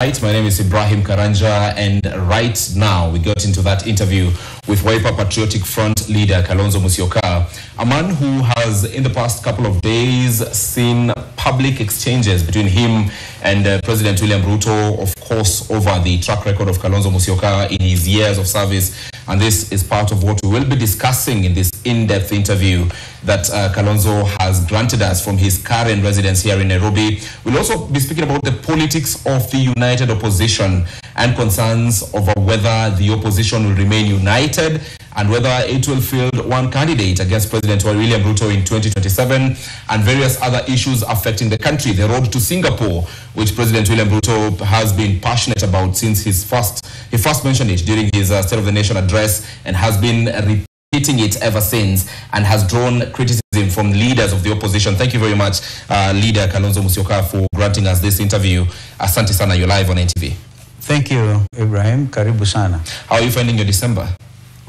My name is Ibrahim Karanja, and right now we got into that interview with Wiper Patriotic Front leader Kalonzo Musyoka, a man who has in the past couple of days seen public exchanges between him and President William Ruto, of course, over the track record of Kalonzo Musyoka in his years of service. And this is part of what we will be discussing in this in-depth interview that Kalonzo has granted us from his current residence here in Nairobi. We'll also be speaking about the politics of the united opposition and concerns over whether the opposition will remain united and whether it will field one candidate against President William Ruto in 2027, and various other issues affecting the country. The road to Singapore, which President William Ruto has been passionate about since he first mentioned it during his State of the Nation address, and has been repeating it ever since, and has drawn criticism from leaders of the opposition. Thank you very much, Leader Kalonzo Musyoka, for granting us this interview. Asante sana, you're live on NTV. Thank you, Ibrahim. Karibu sana. How are you finding your December?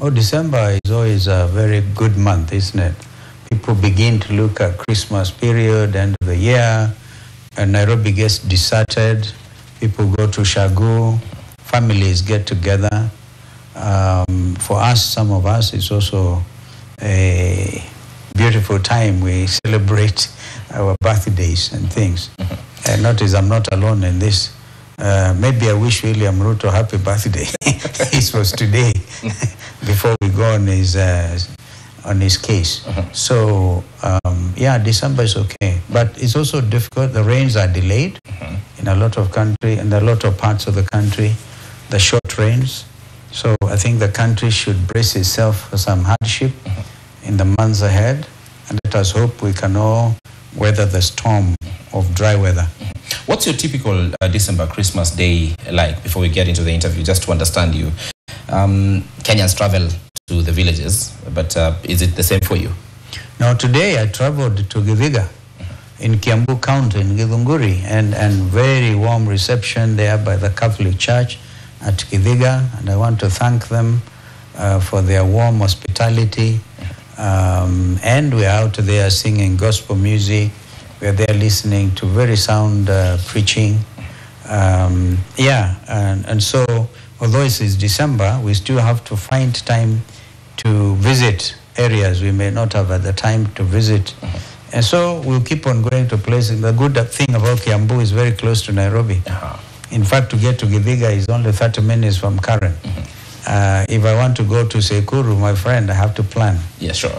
Oh, December is always a very good month, isn't it? People begin to look at Christmas period, end of the year, and Nairobi gets deserted. People go to Shagu, families get together. For us, some of us, it's also a beautiful time. We celebrate our birthdays and things. And notice I'm not alone in this. Maybe I wish William Ruto happy birthday. It was today, before we go on his case. So, yeah, December is okay. But it's also difficult. The rains are delayed in a lot of country, and a lot of parts of the country, the short rains. So I think the country should brace itself for some hardship in the months ahead. And let us hope we can all weather the storm of dry weather. What's your typical December Christmas day like, before we get into the interview, just to understand you? Kenyans travel to the villages, but is it the same for you? Now, today I traveled to Githiga in Kiambu County, in Githunguri, and very warm reception there by the Catholic Church at Githiga, and I want to thank them for their warm hospitality. And we're out there singing gospel music. We're there listening to very sound preaching. Yeah, and so, although it is December, we still have to find time to visit areas we may not have at the time to visit. And so we'll keep on going to places. The good thing about Kiambu is very close to Nairobi. In fact, to get to Githiga is only 30 minutes from Karen. If I want to go to Sekuru, my friend, I have to plan. Yeah, sure.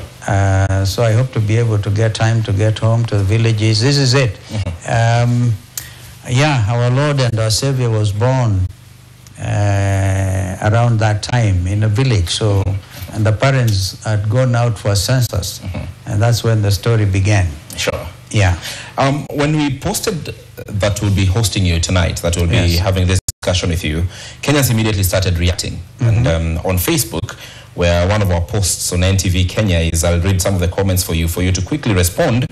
So I hope to be able to get time to get home to the villages. This is it. Yeah, our Lord and our Savior was born around that time in a village. So, and the parents had gone out for a census, and that's when the story began. Sure. Yeah. When we posted that we'll be hosting you tonight, that we'll be having this discussion with you, Kenyans immediately started reacting. And on Facebook, where one of our posts on NTV Kenya is, I'll read some of the comments for you to quickly respond.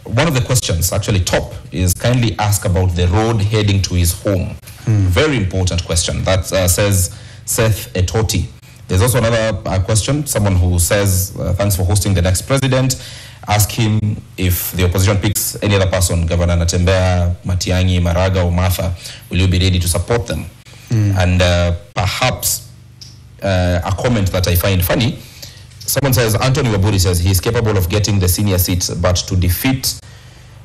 One of the questions, actually top, is kindly ask about the road heading to his home. Very important question. That says Seth Etoti. There's also another question, someone who says, thanks for hosting the next president. Ask him if the opposition picks any other person, Governor Natembea, Matiang'i, Maraga, or Martha, will you be ready to support them? And perhaps a comment that I find funny, someone says, Anthony Waburi says he is capable of getting the senior seat, but to defeat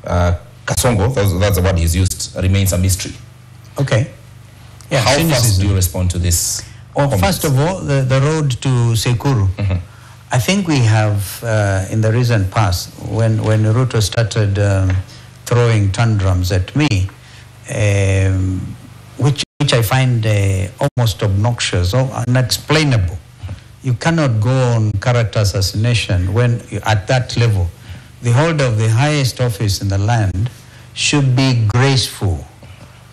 Kasongo, that's the word he's used, remains a mystery. Okay. Yeah, how fast do you respond to this? Well, first of all, the road to Sekuru. I think we have, in the recent past, when Ruto started throwing tantrums at me, which I find almost obnoxious or unexplainable. You cannot go on character assassination when at that level. The holder of the highest office in the land should be graceful,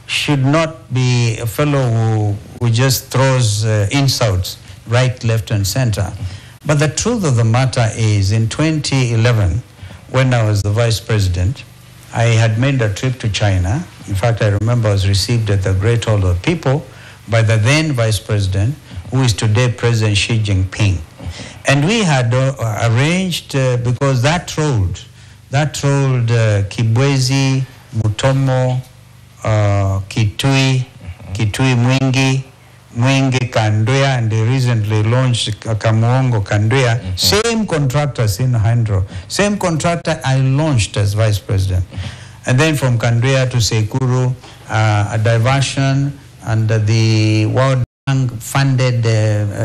should not be a fellow who just throws insults right, left, and center. But the truth of the matter is, in 2011, when I was the vice president, I had made a trip to China. In fact, I remember I was received at the Great Hall of People by the then vice president, who is today President Xi Jinping. And we had arranged, because that road Kibwezi, Mutomo, Kitui, Kitui Mwingi Kanduya, and they recently launched Kamuongo Kanduya. Same contractors in Handro. Same contractor I launched as vice president. And then from Kanduya to Sekuru, a diversion under the World Bank funded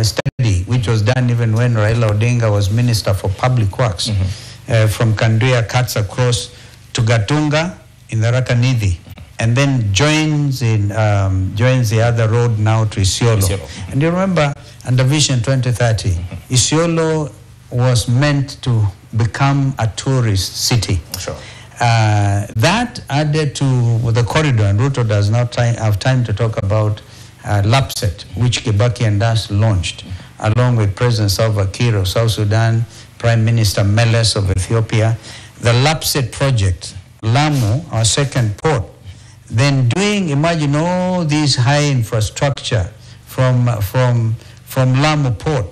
study, which was done even when Raila Odinga was Minister for Public Works. From Kanduya cuts across to Gatunga in the Rakanidhi, and then joins the other road now to Isiolo. And you remember, under Vision 2030, Isiolo was meant to become a tourist city. Sure. That added to the corridor, and Ruto does not have time to talk about LAPSET, which Kibaki and us launched, along with President Salva Kiir of South Sudan, Prime Minister Meles of Ethiopia. The LAPSET project, Lamu, our second port, then imagine all these high infrastructure from Lamu port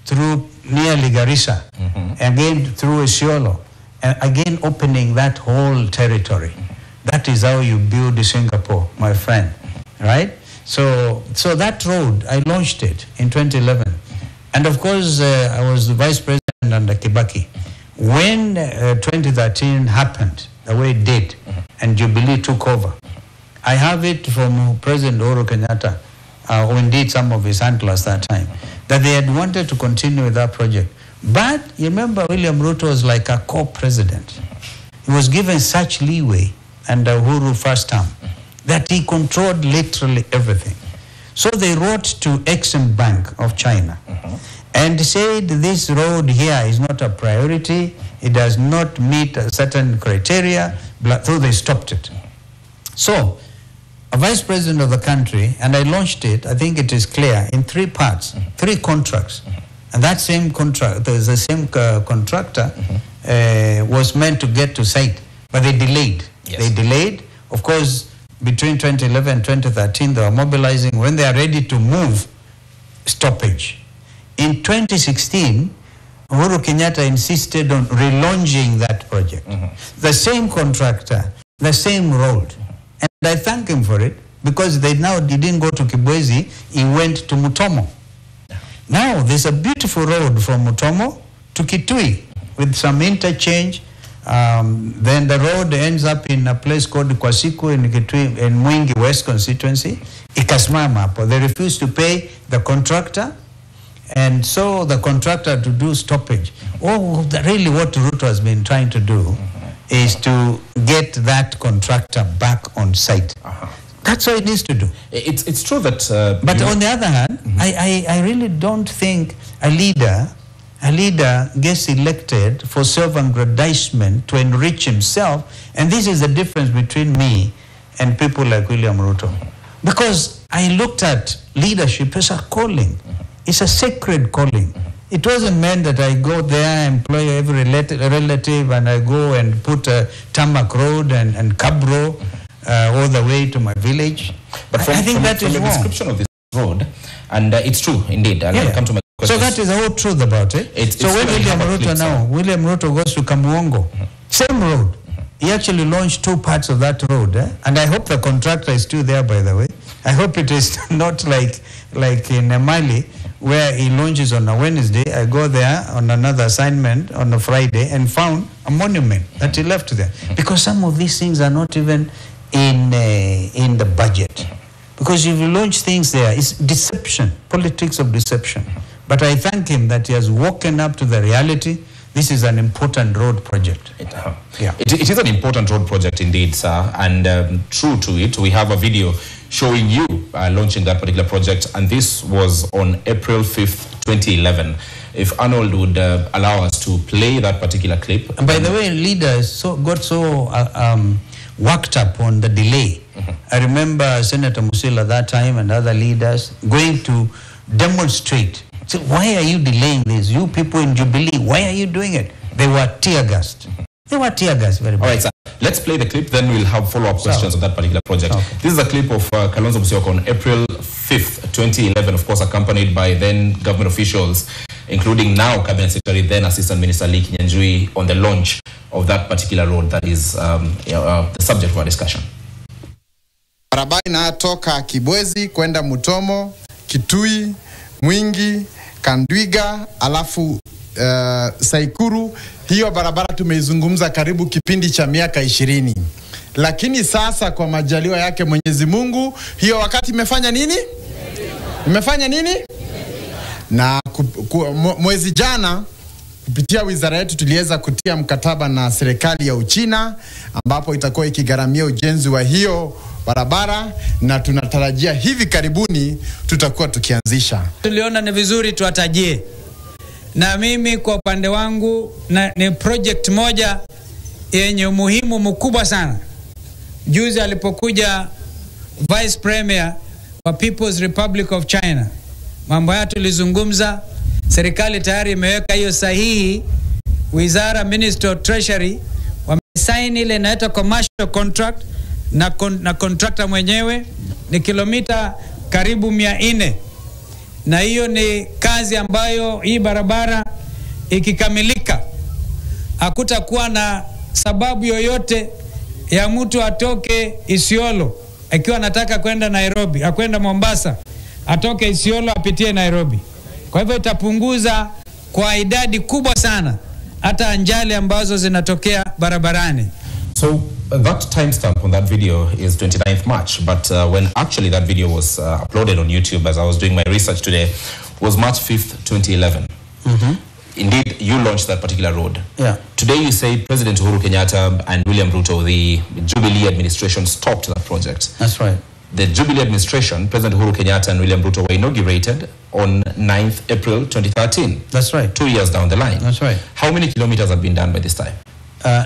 through nearly Garissa, again through Isiolo, and again opening that whole territory. That is how you build Singapore, my friend, right? So that road, I launched it in 2011. And of course, I was the vice president under Kibaki. When 2013 happened, the way it did, and Jubilee took over, I have it from President Uhuru Kenyatta, or indeed some of his handlers that time, that they had wanted to continue with that project. But you remember, William Ruto was like a co-president. He was given such leeway under Uhuru first term that he controlled literally everything. So they wrote to Exim Bank of China and said this road here is not a priority, it does not meet a certain criteria, so they stopped it. So, a vice president of the country, and I launched it, I think it is clear, in 3 parts, 3 contracts. And that same contract, the same contractor was meant to get to site, but they delayed. Yes. They delayed. Of course, between 2011 and 2013, they were mobilizing. When they are ready to move, stoppage. In 2016, Uhuru Kenyatta insisted on relaunching that project. The same contractor, the same road. And I thank him for it, because he didn't go to Kibwezi, he went to Mutomo. Now, there's a beautiful road from Mutomo to Kitui with some interchange. Then the road ends up in a place called Kwasiku in Kitui, in Mwingi West constituency. Ikasimama hapo. They refused to pay the contractor, and so the contractor to do stoppage. Really what Ruto has been trying to do is to get that contractor back on site. That's what it needs to do. It's true that... but on the other hand, I really don't think a leader gets elected for self-aggrandizement to enrich himself. And this is the difference between me and people like William Ruto. Because I looked at leadership as a calling. It's a sacred calling. It wasn't meant that I go there, employ every relative, and I go and put a tarmac road and cabro all the way to my village. But I think that is wrong. The description of this road, and it's true, indeed. I'll come to my question. So that is the whole truth about it. So when William Ruto goes to Kamuongo, same road. He actually launched 2 parts of that road. And I hope the contractor is still there, by the way. I hope it is not like in Mali, where he launches on a Wednesday. I go there on another assignment on a Friday and found a monument that he left there. Because some of these things are not even in the budget. Because if you launch things there, it's deception, politics of deception. But I thank him that he has woken up to the reality. This is an important road project. It is an important road project indeed, sir. And true to it, we have a video showing you launching that particular project. And this was on April 5th, 2011. If Arnold would allow us to play that particular clip. And by the way, leaders got so worked up on the delay. I remember Senator Musila that time and other leaders going to demonstrate. So why are you delaying this? You people in Jubilee, why are you doing it? They were tear-gassed. They were tear-gassed very much. All right, sir. Let's play the clip, then we'll have follow-up questions on that particular project. Okay. This is a clip of Kalonzo Musyoka on April 5th, 2011, of course, accompanied by then government officials, including now Cabinet Secretary, then Assistant Minister Lee Kinyanjui, on the launch of that particular road that is the subject of our discussion. Barabara inatoka Kibwezi kwenda Mutomo, Kitui, Mwingi, Kandwiga, alafu Saikuru. Hiyo barabara tumeizungumza karibu kipindi cha miaka 20. Lakini sasa kwa majaliwa yake Mwenyezi Mungu, hiyo wakati imefanya nini? Imefanya nini? Na mwezi jana kupitia wizara yetu tuliweza kutia mkataba na serikali ya Uchina ambapo itakuwa ikigharamia ujenzi wa hiyo barabara, na tunatarajia hivi karibuni tutakuwa tukianzisha. Tuliona ni vizuri tuwatajie. Na mimi kwa upande wangu ni project moja yenye umuhimu mkubwa sana. Juzi alipokuja Vice Premier wa People's Republic of China, mambo haya tulizungumza, serikali tayari imeweka hiyo sahihi, wizara Ministry of Treasury wamesign ile inaitwa commercial contract na contractor mwenyewe ni kilomita karibu 400. Na hiyo ni kazi ambayo hii barabara ikikamilika hakutakuwa na sababu yoyote ya mtu atoke Isiolo akiwa anataka kwenda Nairobi, akwenda Mombasa, atoke Isiolo apitie Nairobi. Kwa hivyo itapunguza kwa idadi kubwa sana hata ajali ambazo zinatokea barabarani. So that timestamp on that video is 29th March, but when actually that video was uploaded on YouTube as I was doing my research today was March 5th, 2011. Indeed, you launched that particular road. Yeah. Today you say President Uhuru Kenyatta and William Ruto, the Jubilee administration, stopped that project. That's right. The Jubilee administration, President Uhuru Kenyatta and William Ruto, were inaugurated on 9th April 2013. That's right. 2 years down the line. That's right. How many kilometers have been done by this time?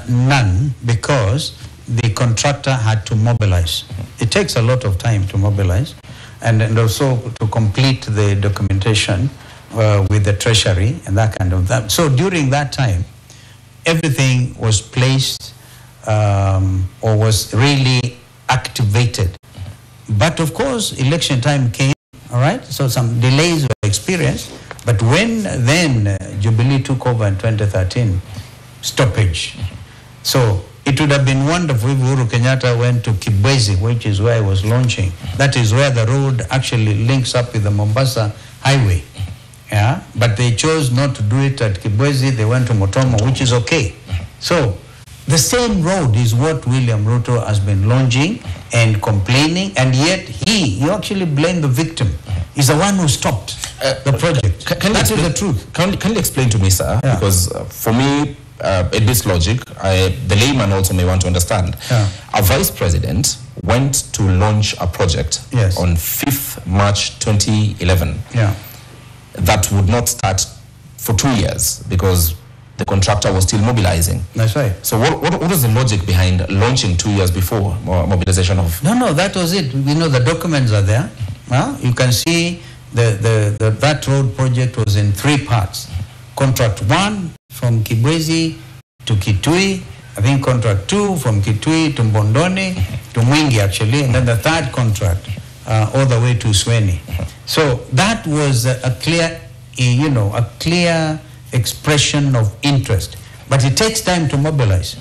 None, because the contractor had to mobilize. It takes a lot of time to mobilize and also to complete the documentation with the treasury and that kind of that. So during that time, everything was placed or was really activated. But of course, election time came, all right? So some delays were experienced. But when then Jubilee took over in 2013, stoppage. So it would have been wonderful if Uhuru Kenyatta went to Kibwezi, which is where I was launching. That is where the road actually links up with the Mombasa highway. Yeah, but they chose not to do it at Kibwezi. They went to Mutomo, which is okay. So the same road is what William Ruto has been launching and complaining, and yet you actually blame the victim. He's the one who stopped the project. That is the truth. Can you explain to me, sir? Yeah. Because for me, in this logic, the layman also may want to understand. Yeah. A vice president went to launch a project on 5th March 2011. Yeah. That would not start for 2 years because the contractor was still mobilizing. That's right. So what is the logic behind launching 2 years before mobilization of? No, that was it. We know the documents are there. You can see that road project was in 3 parts. Contract 1 from Kibwezi to Kitui. I think contract 2 from Kitui to Mbondoni to Mwingi actually, and then the 3rd contract all the way to Sweni. So that was a clear, a clear expression of interest. But it takes time to mobilize.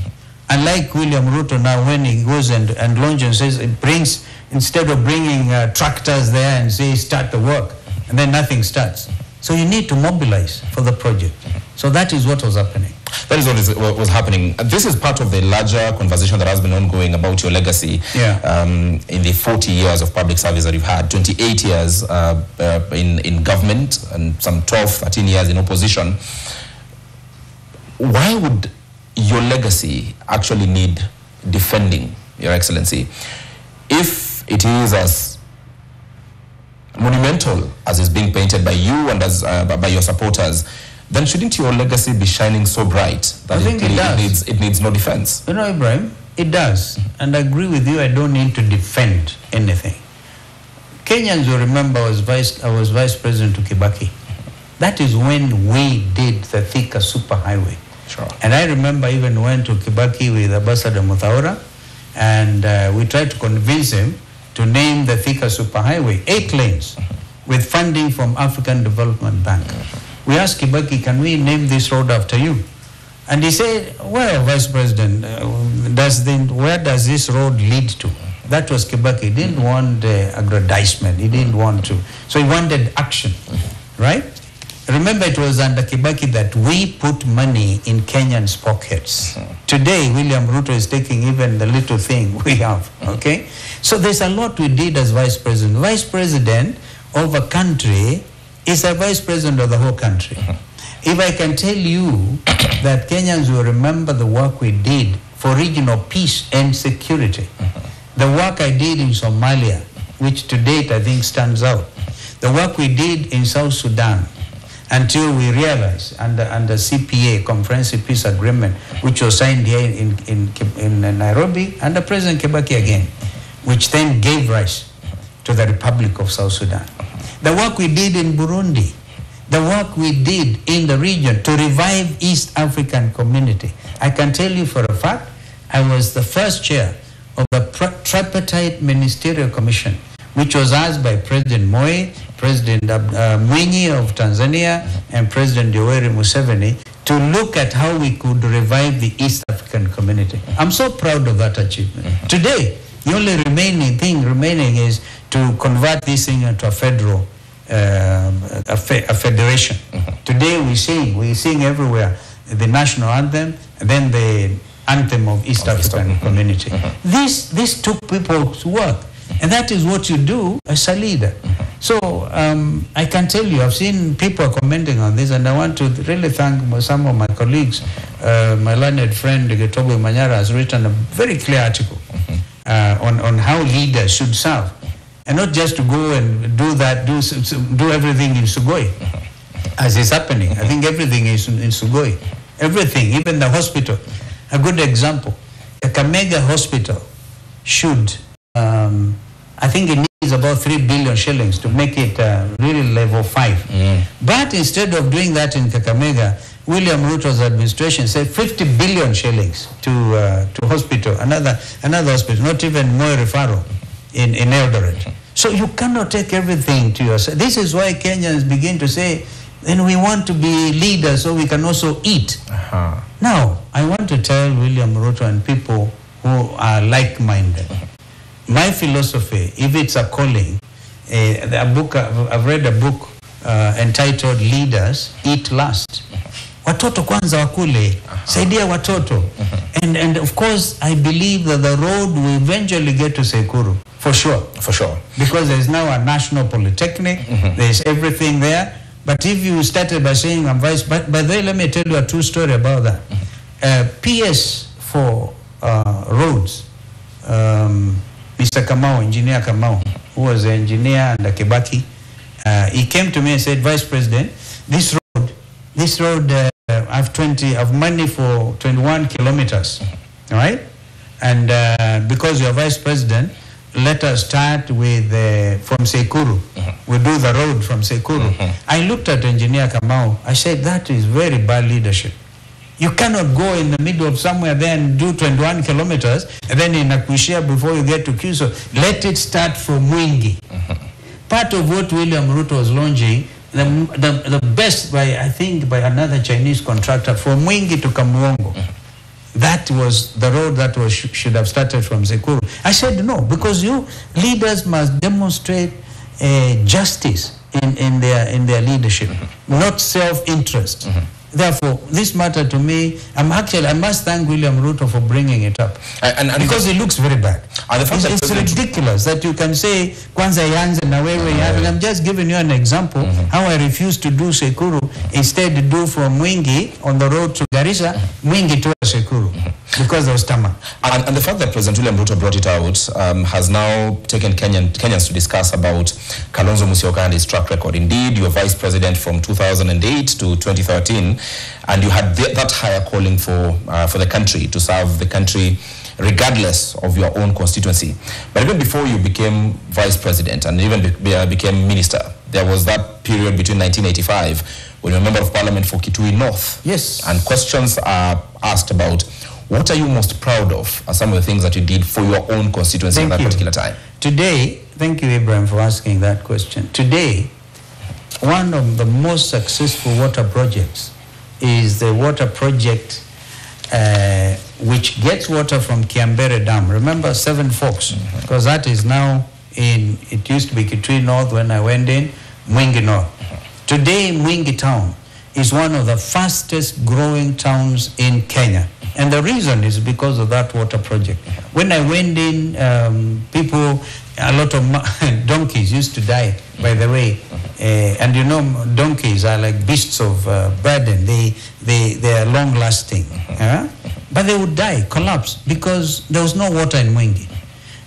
Unlike William Ruto now, when he goes and launches and says it brings, instead of bringing tractors there and say start the work, and then nothing starts. So you need to mobilize for the project. So that is what was happening. That is what was happening. This is part of the larger conversation that has been ongoing about your legacy in the 40 years of public service that you've had, 28 years in government and some 12, 13 years in opposition. Why would your legacy actually need defending, Your Excellency, if it is as monumental as is being painted by you and as by your supporters? Then shouldn't your legacy be shining so bright that it needs no defense? You know, Ibrahim, it does. And I agree with you, I don't need to defend anything. Kenyans will remember I was vice president to Kibaki. That is when we did the Thika superhighway. Sure. And I remember I even went to Kibaki with Ambassador Muthaura, and we tried to convince him to name the Thika superhighway 8 lanes with funding from African Development Bank. We asked Kibaki, can we name this road after you? And he said, well, Vice President, where does this road lead to? That was Kibaki. He didn't want aggrandizement. He didn't want to. So he wanted action, right? Remember, it was under Kibaki that we put money in Kenyans' pockets. Today, William Ruto is taking even the little thing we have, okay? So there's a lot we did as vice president. Vice president of a country is a vice president of the whole country. If I can tell you that Kenyans will remember the work we did for regional peace and security, the work I did in Somalia, which to date I think stands out, the work we did in South Sudan, until we realized under CPA, Comprehensive Peace Agreement, which was signed here in Nairobi under President Kibaki again, which then gave rise to the Republic of South Sudan. The work we did in Burundi, the work we did in the region to revive East African community. I can tell you for a fact, I was the first chair of the tripartite ministerial commission, which was asked by President Moi, President Mwinyi of Tanzania, and President Yoweri Museveni to look at how we could revive the East African community. I'm so proud of that achievement. Today, the only remaining thing is to convert this thing into a federal, a federation. Today we sing everywhere the national anthem and then the anthem of East African community. This took people's work. And that is what you do as a leader. So I can tell you, I've seen people commenting on this, and I want to really thank some of my colleagues. My learned friend, Getobo Manyara, has written a very clear article on how leaders should serve. And not just to go and do that, do everything in Sugoi, as is happening. I think everything is in Sugoi. Everything, even the hospital. A good example, the Kamega hospital should, I think it needs about 3 billion shillings to make it really level 5. But instead of doing that in Kakamega, William Ruto's administration said 50 billion shillings to hospital, another hospital, not even more referral in Eldoret. So you cannot take everything to yourself. This is why Kenyans begin to say, then we want to be leaders so we can also eat. Now, I want to tell William Ruto and people who are like-minded, my philosophy, if it's a calling, I've read a book entitled Leaders Eat Last. Watoto kwanza wakule, saidia watoto. And of course, I believe that the road will eventually get to Sekuru, for sure. For sure. Because there's now a national polytechnic, there's everything there. But if you started by saying I'm vice, but by the way, let me tell you a true story about that. PS for roads, Mr. Kamau, Engineer Kamau, who was the engineer under Kibaki, he came to me and said, Vice President, this road, I've money for 21 kilometers, all right? And because you're Vice President, let us start with from Sekuru. We do the road from Sekuru. I looked at Engineer Kamau. I said, that is very bad leadership. You cannot go in the middle of somewhere there and do 21 kilometers and then in Akushia before you get to Kiso. Let it start from Mwingi. Part of what William Ruto was launching, the best I think by another Chinese contractor, from Mwingi to Kamuongo. That was the road that should have started from Sekuru. I said no, because you leaders must demonstrate justice in their leadership, not self-interest. Therefore, this matter to me, I must thank William Ruto for bringing it up. Because it looks very bad. It's ridiculous that you can say, Kwanza yanze na wewe yanze. I'm just giving you an example how I refused to do Sekuru, instead do from Mwingi on the road to Garissa, Mwingi to Sekuru, because there was tarmac. And the fact that President William Ruto brought it out has now taken Kenyans to discuss about Kalonzo Musyoka and his track record. Indeed, you were vice president from 2008 to 2013, and you had that higher calling for the country, to serve the country regardless of your own constituency. But even before you became vice president and even became minister, there was that period between 1985 when you were member of parliament for Kitui North. Yes. And questions are asked about what are you most proud of as some of the things that you did for your own constituency at that particular time? Today, thank you, Ibrahim, for asking that question. Today, one of the most successful water projects is the water project which gets water from Kiambere Dam. Remember Seven Forks? Because that is now in, it used to be Kitui North when I went in, Mwingi North. Today, Mwingi town is one of the fastest growing towns in Kenya. And the reason is because of that water project. When I went in, people, a lot of donkeys used to die, by the way. And you know, donkeys are like beasts of burden. They are long lasting. But they would die, collapse, because there was no water in Mwingi.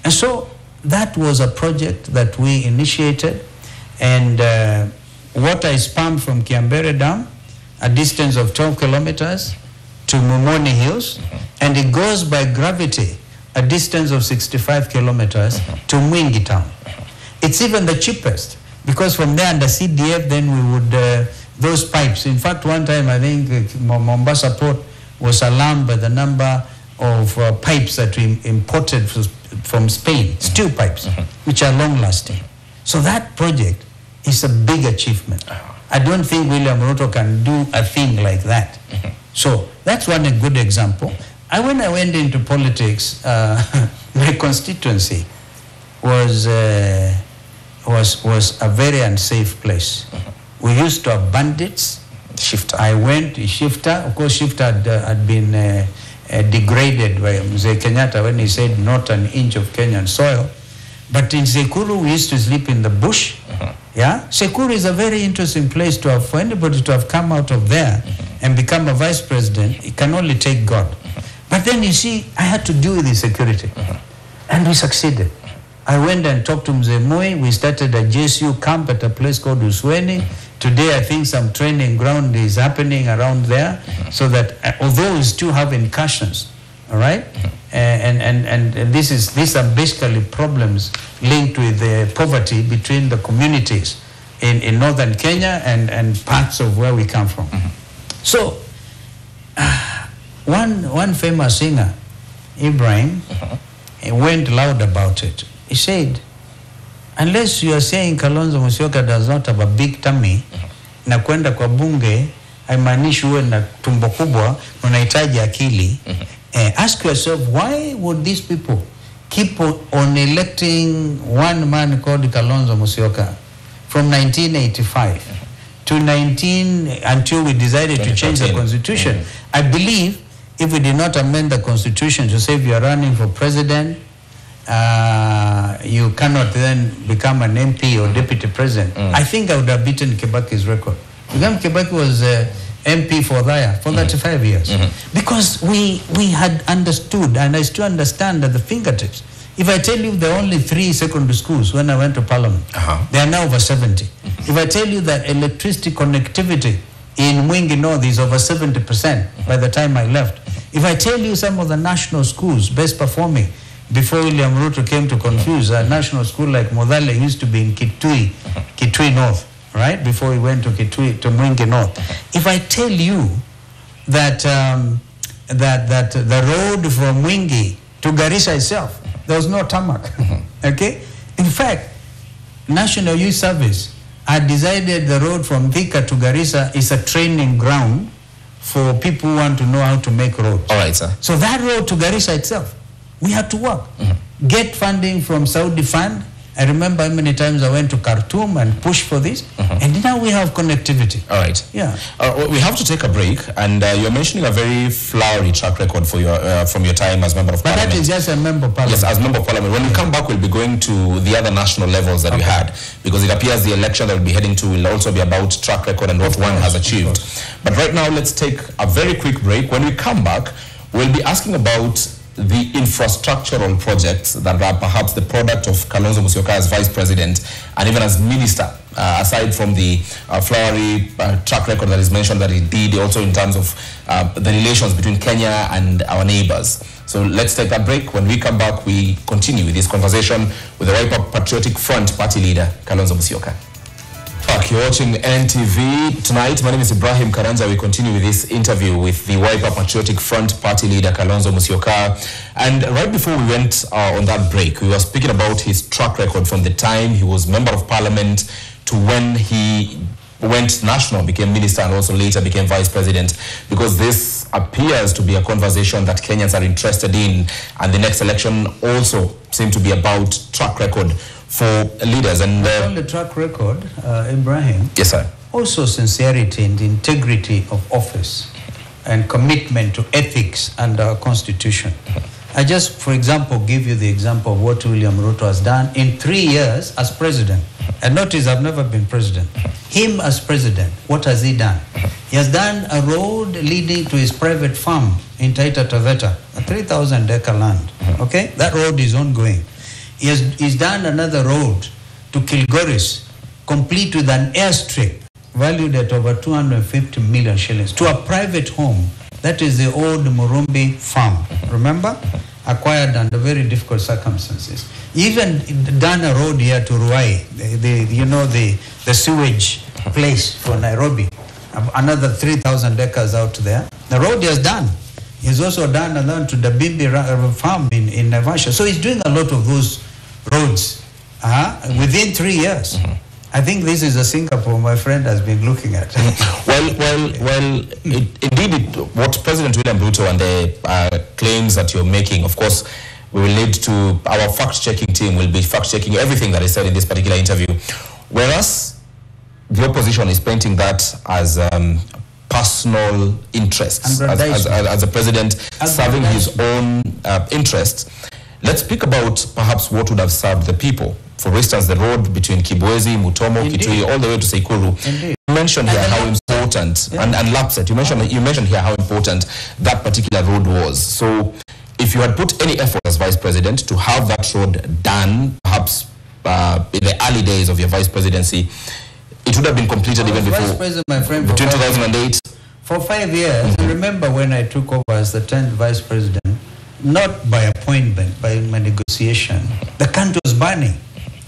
And so that was a project that we initiated. And water is pumped from Kiambere Dam, a distance of 12 kilometers, to Mumoni Hills, and it goes by gravity a distance of 65 kilometers to Mwingi town. It's even the cheapest, because from there under CDF, then we would, those pipes. In fact, one time I think Mombasa Port was alarmed by the number of pipes that we imported from Spain, steel pipes, which are long lasting. So that project is a big achievement. I don't think William Ruto can do a thing like that. So that's one a good example. When I went into politics, my constituency was a very unsafe place. We used to have bandits. Shifter. I went to Shifter. Of course, Shifter had been degraded by Mzee Kenyatta when he said not an inch of Kenyan soil. But in Sekuru, we used to sleep in the bush. Yeah, Sekuru is a very interesting place to have, for anybody to have come out of there and become a vice president. It can only take God. But then you see, I had to deal with the security, and we succeeded. I went and talked to Mzee Moi. We started a JSU camp at a place called Usweni. Today, I think some training ground is happening around there, so that although we still have incursions, all right, and these are basically problems linked with the poverty between the communities in northern Kenya and parts of where we come from. So one famous singer, Ibrahim, went loud about it. He said, unless you are saying Kalonzo Musyoka does not have a big tummy, na kwenda kwa bunge haimaanishi uwe na tumbo kubwa, unahitaji akili. Ask yourself, why would these people keep on electing one man called Kalonzo Musyoka from 1985 to until we decided to change the constitution? I believe if we did not amend the constitution to say if you are running for president, you cannot then become an MP or deputy president. I think I would have beaten Kibaki's record. Kibaki was MP for 35 years. Because we had understood, and I still understand at the fingertips. If I tell you there are only 3 secondary schools when I went to Parliament, they are now over 70. If I tell you that electricity connectivity in Mwingi North is over 70% by the time I left. If I tell you some of the national schools best performing, before William Ruto came to confuse, a national school like Modale used to be in Kitui North, right? Before we went to Kitui, to Mwingi North. If I tell you that that the road from Mwingi to Garissa itself, there was no tarmac, okay? In fact, National Youth Service had decided the road from Thika to Garissa is a training ground for people who want to know how to make roads. All right, sir. So that road to Garissa itself, we had to work. Get funding from Saudi Fund. I remember how many times I went to Khartoum and pushed for this. And now we have connectivity. All right. Yeah. We have to take a break, and you're mentioning a very flowery track record for your from your time as member of parliament. But that is just a member of parliament. Yes, as member of parliament. When we come back, we'll be going to the other national levels that we had, because it appears the election that we'll be heading to will also be about track record and what one has achieved. But right now, let's take a very quick break. When we come back, we'll be asking about the infrastructural projects that are perhaps the product of Kalonzo Musyoka as vice president and even as minister, aside from the flowery track record that is mentioned that he did, also in terms of the relations between Kenya and our neighbors. So let's take that break. When we come back, we continue with this conversation with the Wiper Patriotic Front party leader, Kalonzo Musyoka. You're watching NTV tonight. My name is Ibrahim Karanja. We continue with this interview with the Wiper Patriotic Front party leader, Kalonzo Musyoka. And right before we went on that break, we were speaking about his track record from the time he was member of parliament to when he went national, became minister, and also later became vice president, because this this appears to be a conversation that Kenyans are interested in, and the next election also seems to be about track record for leaders. And not only track record, Ibrahim. Yes, sir. Also sincerity and integrity of office and commitment to ethics and our constitution. I just, for example, give you the example of what William Ruto has done in 3 years as president. And notice I've never been president. Him as president, what has he done? He has done a road leading to his private farm in Taita Taveta, a 3,000-acre land. Okay? That road is ongoing. He's done another road to Kilgoris, complete with an airstrip valued at over 250 million shillings, to a private home. That is the old Murumbi farm. Remember? Acquired under very difficult circumstances. Even done a road here to Ruai, the sewage place for Nairobi. Another 3,000 acres out there. The road he has done. He's also done another to the Bimbi farm in Naivasha. So he's doing a lot of those roads within 3 years. I think this is a Singapore my friend has been looking at. Indeed, what President William Ruto and the claims that you're making, of course, we will need to, our fact-checking team will be fact-checking everything that is said in this particular interview. Whereas the opposition is painting that as personal interests, as a president serving his own interests. Let's speak about perhaps what would have served the people. For instance, the road between Kibwezi, Mutomo, Kitui, all the way to Seikuru. Indeed. You mentioned here how important, and Lapset, you mentioned here how important that particular road was. So if you had put any effort as vice president to have that road done, perhaps in the early days of your vice presidency, it would have been completed even before. Vice president, my friend, between 2008. For 5 years, I remember when I took over as the 10th vice president, not by appointment, by my negotiation, the country was burning.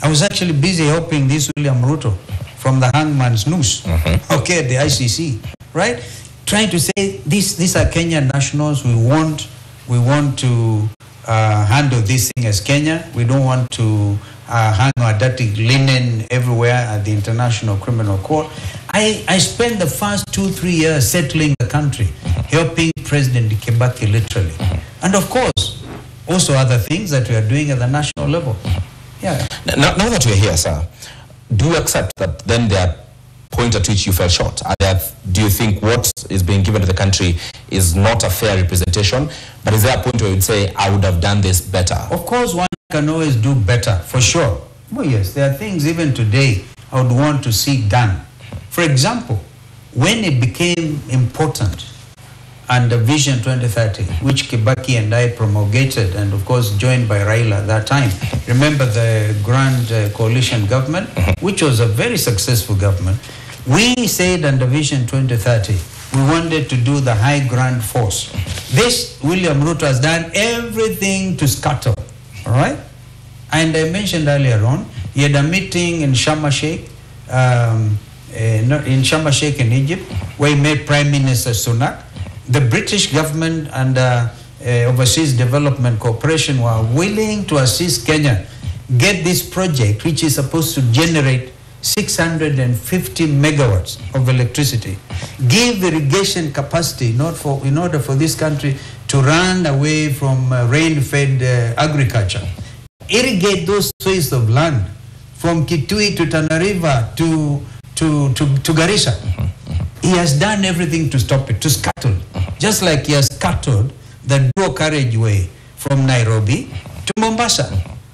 I was actually busy helping this William Ruto from the hangman's noose, okay, the ICC, right? Trying to say, these are Kenyan nationals, we want to handle this thing as Kenya. We don't want to hang our dirty linen everywhere at the International Criminal Court. I spent the first 2-3 years settling the country, helping President Kibaki literally. And of course, also other things that we are doing at the national level. Yeah. Now that we're here, sir, do you accept that then there are points at which you fell short? Do you think what is being given to the country is not a fair representation? But is there a point where you'd say, I would have done this better? Of course, one can always do better, for sure. Oh yes, there are things even today I would want to see done. For example, when it became important, and the Vision 2030, which Kibaki and I promulgated, and of course joined by Raila at that time. Remember the Grand Coalition government, which was a very successful government. We said under Vision 2030, we wanted to do the high grand force. This, William Ruto has done everything to scuttle, all right? And I mentioned earlier on, he had a meeting in Sharm el-Sheikh, in Egypt, where he met Prime Minister Sunak. The British government and Overseas Development Corporation were willing to assist Kenya get this project, which is supposed to generate 650 megawatts of electricity, give irrigation capacity in order for this country to run away from rain-fed agriculture, irrigate those swathes of land from Kitui to Tana River to Garissa. He has done everything to stop it, to scuttle. Just like he has scuttled the dual carriageway from Nairobi to Mombasa,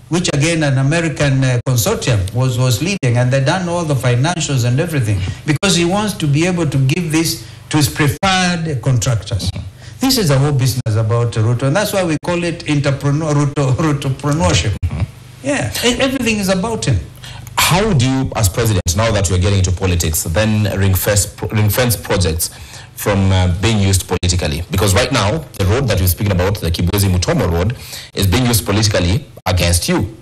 which again an American consortium was leading, and they've done all the financials and everything, because he wants to be able to give this to his preferred contractors. This is the whole business about Ruto, and that's why we call it Rutopreneurship. Yeah, everything is about him. How do you, as president, now that you're getting into politics, then ring-fence projects from being used politically? Because right now, the road that you're speaking about, the Kibwezi-Mutomo road, is being used politically against you.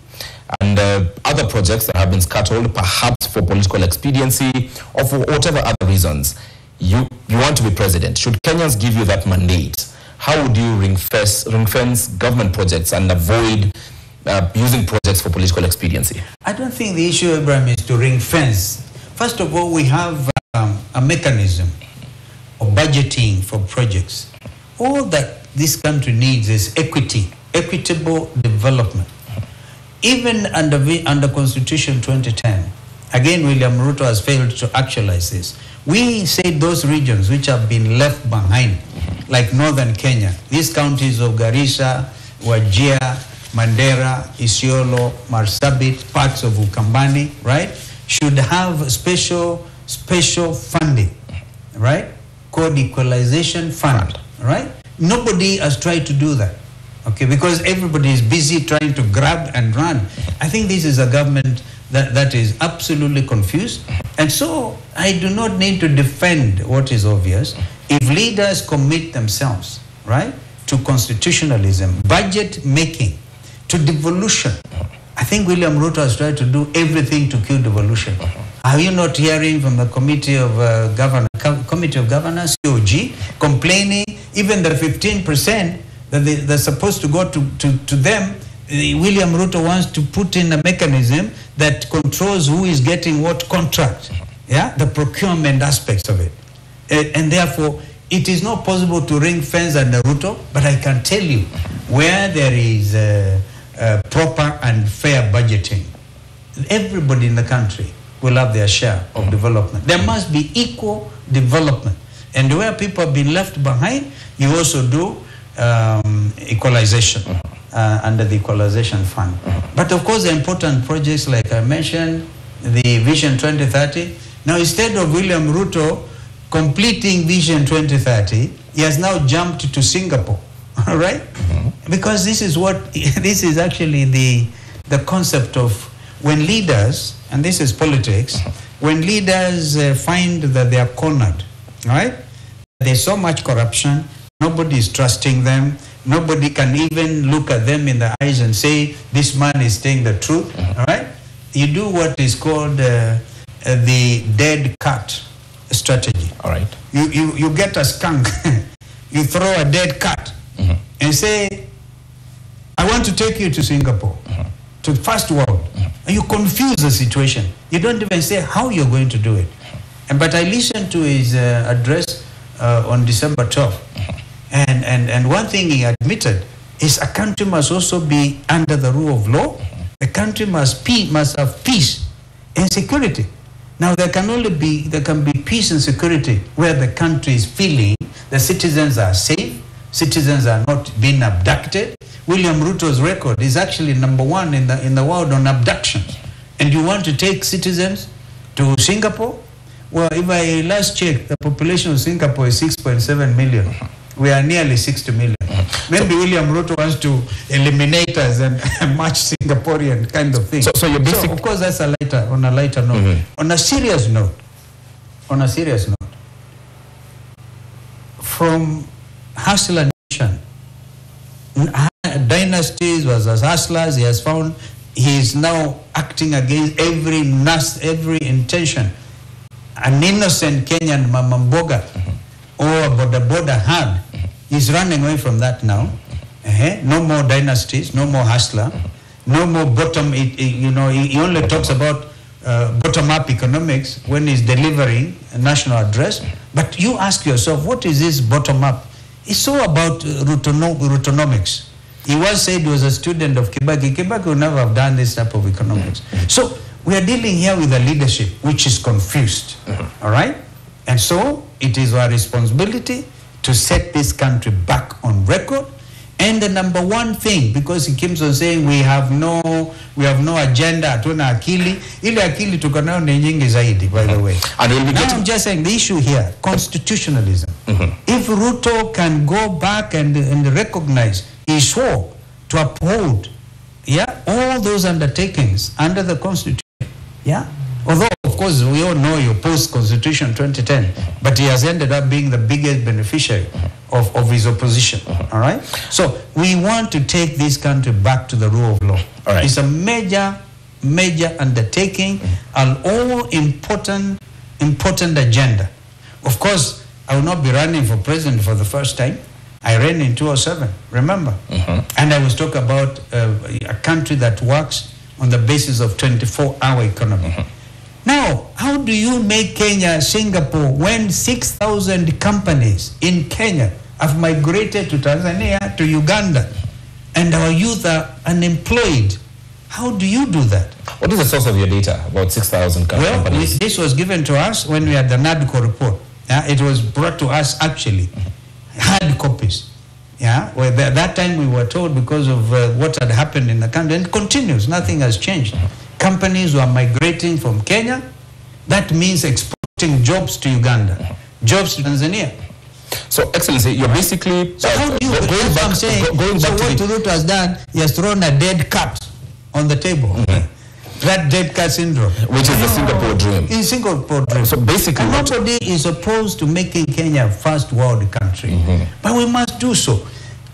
And other projects that have been scuttled, perhaps for political expediency or for whatever other reasons, you want to be president. Should Kenyans give you that mandate, how would you ring-fence government projects and avoid using projects for political expediency? I don't think the issue, Abraham, is to ring fence. First of all, we have a mechanism of budgeting for projects. All that this country needs is equity, equitable development. Even under Constitution 2010, again, William Ruto has failed to actualize this. We say those regions which have been left behind, like northern Kenya, these counties of Garissa, Wajir, Mandera, Isiolo, Marsabit, parts of Ukambani, right, should have special funding, right, called Equalization Fund, right? Nobody has tried to do that, okay, because everybody is busy trying to grab and run. I think this is a government that is absolutely confused. And so I do not need to defend what is obvious. If leaders commit themselves, right, to constitutionalism, budget making, to devolution, I think William Ruto has tried to do everything to kill devolution. Are you not hearing from the Committee of Governors, COG, complaining even the 15% that they're supposed to go to them? William Ruto wants to put in a mechanism that controls who is getting what contract, yeah, the procurement aspects of it. And therefore, it is not possible to ring fence under Ruto, but I can tell you where there is proper and fair budgeting, everybody in the country will have their share of development. There must be equal development. And where people have been left behind, you also do equalization under the Equalization Fund. But of course, the important projects, like I mentioned, the Vision 2030. Now, instead of William Ruto completing Vision 2030, he has now jumped to Singapore, all right? Because this is actually the concept of when leaders, and this is politics, when leaders find that they are cornered, right? There's so much corruption, nobody is trusting them, nobody can even look at them in the eyes and say, this man is saying the truth, all right? You do what is called the dead cat strategy. All right. You get a skunk, you throw a dead cat and say, I want to take you to Singapore, to first world. And you confuse the situation. You don't even say how you're going to do it. But I listened to his address on December 12th. And one thing he admitted is a country must also be under the rule of law. The country must have peace and security. Now there can be peace and security where the country is feeling the citizens are safe, citizens are not being abducted. William Ruto's record is actually #1 in the world on abductions. And you want to take citizens to Singapore? Well, if I last checked, the population of Singapore is 6.7 million. We are nearly 60 million. Maybe William Ruto wants to eliminate us and match Singaporean kind of thing. So of course, that's on a lighter note. On a serious note, from hustler nation, dynasties was as hustlers, he has found he is now acting against every intention. An innocent Kenyan Mamamboga or Boda had is running away from that now. No more dynasties, no more hustler, no more bottom. He only talks about bottom-up economics when he's delivering a national address. But you ask yourself, what is this bottom-up? It's all about Rutonomics. He once said he was a student of Kibaki. Kibaki would never have done this type of economics. So we are dealing here with a leadership which is confused, all right? And so it is our responsibility to set this country back on record. And the #1 thing, because he keeps on saying we have no agenda, hatuna akili. Ile akili tuko nayo ni nyingi zaidi, by the way. Now I'm just saying the issue here, constitutionalism. If Ruto can go back and recognize, he swore to uphold, all those undertakings under the Constitution, although of course we all know you post-Constitution 2010, but he has ended up being the biggest beneficiary of his opposition, all right? So we want to take this country back to the rule of law. All right. It's a major undertaking, an all-important agenda. Of course, I will not be running for president for the first time. I ran in 2007, remember? And I was talking about a country that works on the basis of 24-hour economy. Now, how do you make Kenya Singapore when 6,000 companies in Kenya have migrated to Tanzania, to Uganda, and our youth are unemployed. How do you do that? What is the source of your data about 6,000 companies? Well, this was given to us when we had the NADCO report. It was brought to us actually, hard copies. Well, that time we were told because of what had happened in the country, and it continues, nothing has changed. Companies were migrating from Kenya. That means exporting jobs to Uganda, jobs to Tanzania. So, Excellency, you're basically so how do you going back, I'm saying, going so back what to Ruto has done, he has thrown a dead cat on the table. That dead cat syndrome. Which is the Singapore dream. In Singapore dream. So basically, nobody is opposed to making Kenya a first world country. But we must do so.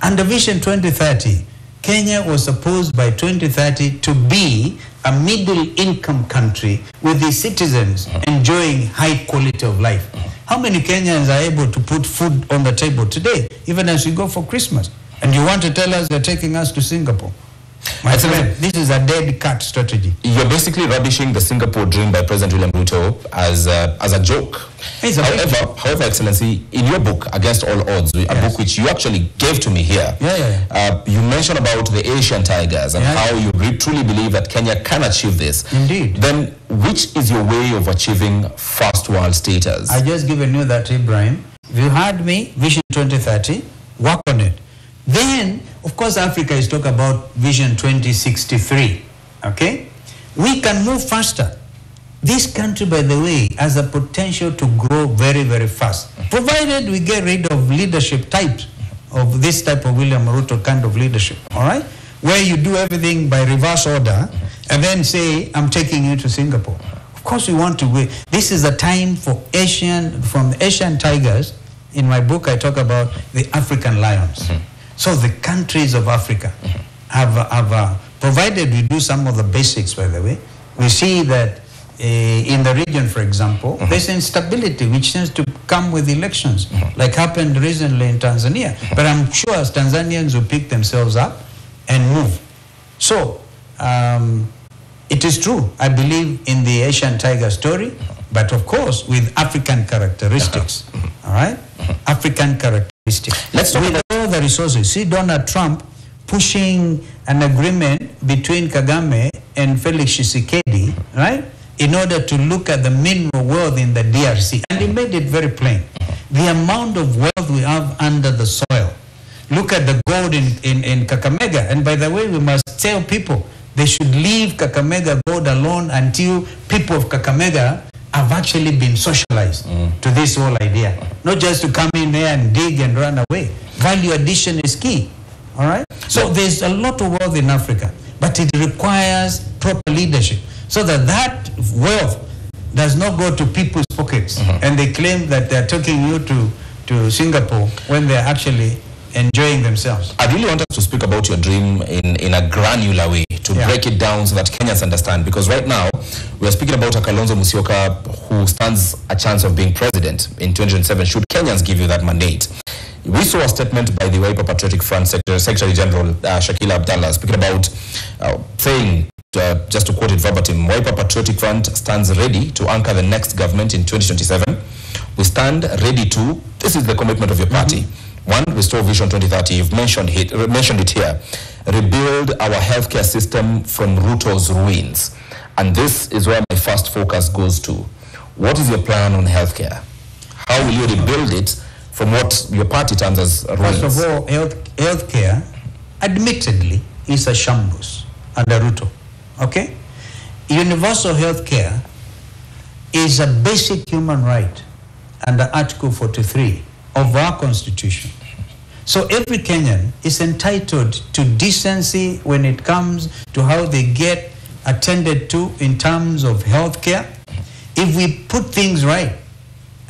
Under Vision 2030, Kenya was supposed by 2030 to be a middle income country with its citizens enjoying high quality of life. How many Kenyans are able to put food on the table today, even as we go for Christmas? And you want to tell us they're taking us to Singapore? My friend, this is a dead cat strategy. You're basically rubbishing the Singapore dream by President William Ruto as a joke. However, Excellency, in your book, Against All Odds, a book which you actually gave to me here, you mentioned about the Asian tigers and how you truly believe that Kenya can achieve this. Indeed. Then, which is your way of achieving first world status? I just given you that, Ibrahim. If you heard me, Vision 2030, work on it. Then, of course, Africa is talking about Vision 2063, okay? We can move faster. This country, by the way, has a potential to grow very, very fast, provided we get rid of leadership types, of this type of William Ruto kind of leadership, all right? Where you do everything by reverse order and then say, I'm taking you to Singapore. Of course, we want to wait. This is a time for from the Asian tigers. In my book, I talk about the African lions. So the countries of Africa have provided we do some of the basics, by the way, we see that in the region, for example, there's instability which tends to come with elections, like happened recently in Tanzania. But I'm sure as Tanzanians will pick themselves up and move. So it is true, I believe in the Asian tiger story, but of course with African characteristics, all right? African characteristics. Let's talk about all the resources. See Donald Trump pushing an agreement between Kagame and Felix Tshisekedi, right? In order to look at the mineral wealth in the DRC. And he made it very plain. The amount of wealth we have under the soil. Look at the gold in Kakamega. And by the way, we must tell people they should leave Kakamega gold alone until people of Kakamega have actually been socialized to this whole idea. Not just to come in there and dig and run away. Value addition is key. All right? So there's a lot of wealth in Africa, but it requires proper leadership so that that wealth does not go to people's pockets and they claim that they're taking you to Singapore when they're actually enjoying themselves. I really want us to speak about your dream in a granular way, to break it down so that Kenyans understand. Because right now, we are speaking about a Kalonzo Musyoka who stands a chance of being president in 2007, should Kenyans give you that mandate. We saw a statement by the Wiper Patriotic Front Secretary General Shakila Abdallah speaking about saying, just to quote it verbatim, Wiper Patriotic Front stands ready to anchor the next government in 2027. We stand ready to, this is the commitment of your party. One, restore Vision 2030. You've mentioned it here. Rebuild our healthcare system from Ruto's ruins. And this is where my first focus goes to. What is your plan on healthcare? How will you rebuild it from what your party terms as ruins? First of all, healthcare, admittedly, is a shambles under Ruto. Okay? Universal healthcare is a basic human right under Article 43 of our Constitution. So every Kenyan is entitled to decency when it comes to how they get attended to in terms of healthcare. If we put things right,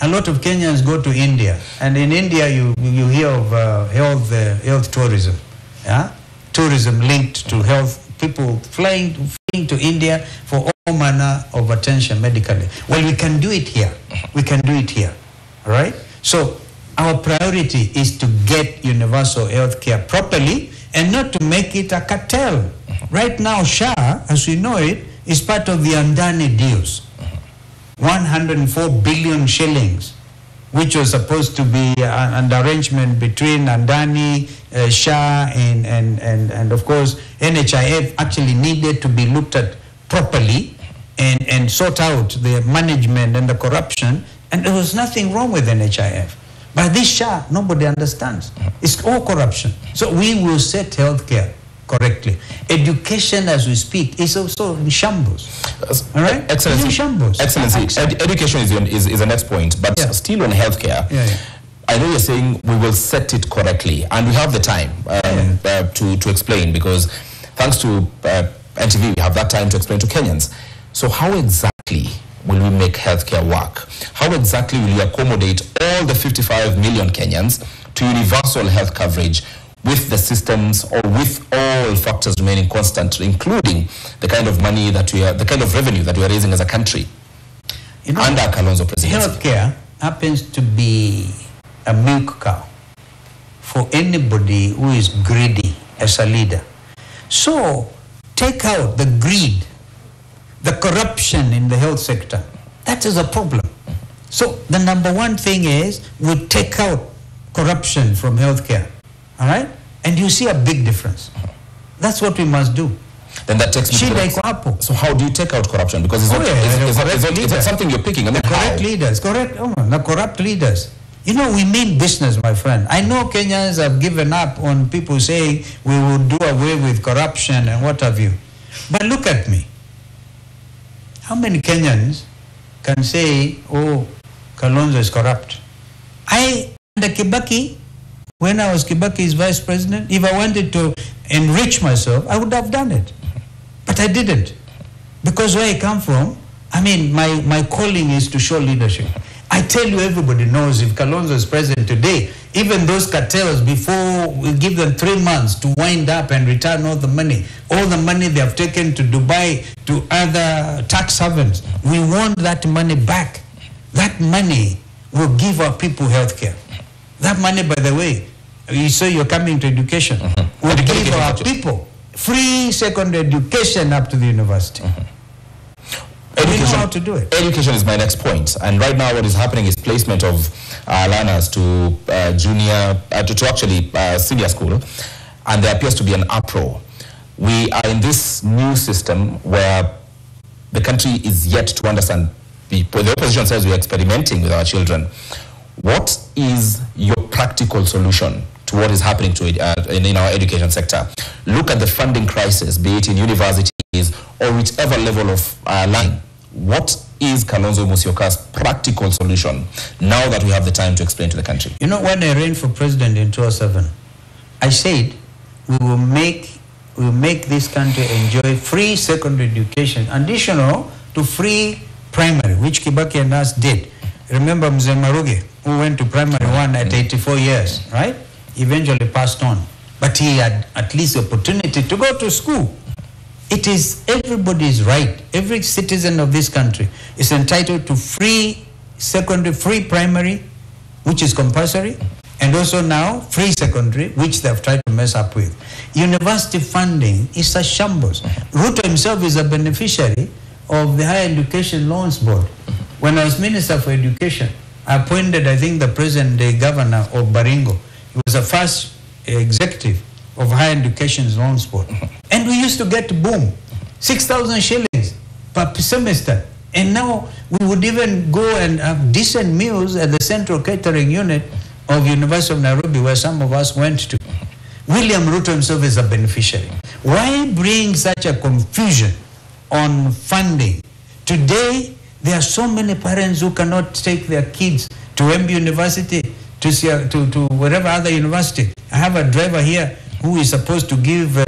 a lot of Kenyans go to India, and in India you hear of health tourism, tourism linked to health. People flying to India for all manner of attention medically. Well, we can do it here. We can do it here, all right? So our priority is to get universal health care properly and not to make it a cartel. Right now, SHA, as we know it, is part of the Andani deals. 104 billion shillings which was supposed to be an arrangement between Andani, Shah, and of course NHIF, actually needed to be looked at properly and sort out the management and the corruption, and there was nothing wrong with NHIF. But this Shah, nobody understands. It's all corruption. So we will set healthcare correctly. Education, as we speak, is also in shambles. All right? Excellency, in shambles. Excellency, education is the next point, but still on healthcare. I know you're saying we will set it correctly, and we have the time to explain, because thanks to NTV, we have that time to explain to Kenyans. So how exactly will we make healthcare work? How exactly will you accommodate all the 55 million Kenyans to universal health coverage with the systems, or with all factors remaining constant, including the kind of money that the kind of revenue that we are raising as a country under Kalonzo presidency? Healthcare happens to be a milk cow for anybody who is greedy as a leader. So take out the greed, the corruption in the health sector. That is a problem. So the number one thing is we take out corruption from healthcare. All right? And you see a big difference. That's what we must do. Then that takes me to the So how do you take out corruption? Because it's not something you're picking. I mean, correct leaders, the corrupt leaders. You know, we mean business, my friend. I know Kenyans have given up on people saying we will do away with corruption and what have you. But look at me. How many Kenyans can say, oh, Kalonzo is corrupt? Under Kibaki, when I was Kibaki's vice president, if I wanted to enrich myself, I would have done it. But I didn't. Because where I come from, I mean, my calling is to show leadership. I tell you, everybody knows if Kalonzo is president today, even those cartels, before we give them 3 months to wind up and return all the money they have taken to Dubai, to other tax havens, we want that money back. That money will give our people health care. That money, by the way, you say you're coming to education, will give our people free secondary education up to the university. We know how to do it. Education is my next point, and right now what is happening is placement of learners to junior, to actually senior school, and there appears to be an uproar. We are in this new system where the country is yet to understand. The opposition says we are experimenting with our children. What is your practical solution to what is happening to in our education sector? Look at the funding crisis, be it in universities or whichever level of line. What is Kalonzo Musyoka's practical solution now that we have the time to explain to the country? You know, when I ran for president in 2007, I said we will make this country enjoy free secondary education, additional to free primary, which Kibaki and us did. Remember Mzee Maruge, who went to primary 1 at 84 years, right? Eventually passed on. But he had at least the opportunity to go to school. It is everybody's right. Every citizen of this country is entitled to free secondary, free primary, which is compulsory, and also now free secondary, which they've tried to mess up with. University funding is a shambles. Ruto himself is a beneficiary of the Higher Education Loans Board. When I was Minister for Education, I appointed, I think, the present day governor of Baringo. He was the first executive of Higher Education Loans Board. And we used to get, boom, 6,000 shillings per semester. And now we would even go and have decent meals at the Central Catering Unit of University of Nairobi, where some of us went to. William Ruto himself is a beneficiary. Why bring such a confusion on funding? Today, there are so many parents who cannot take their kids to MB University, to whatever other university. I have a driver here who is supposed to give,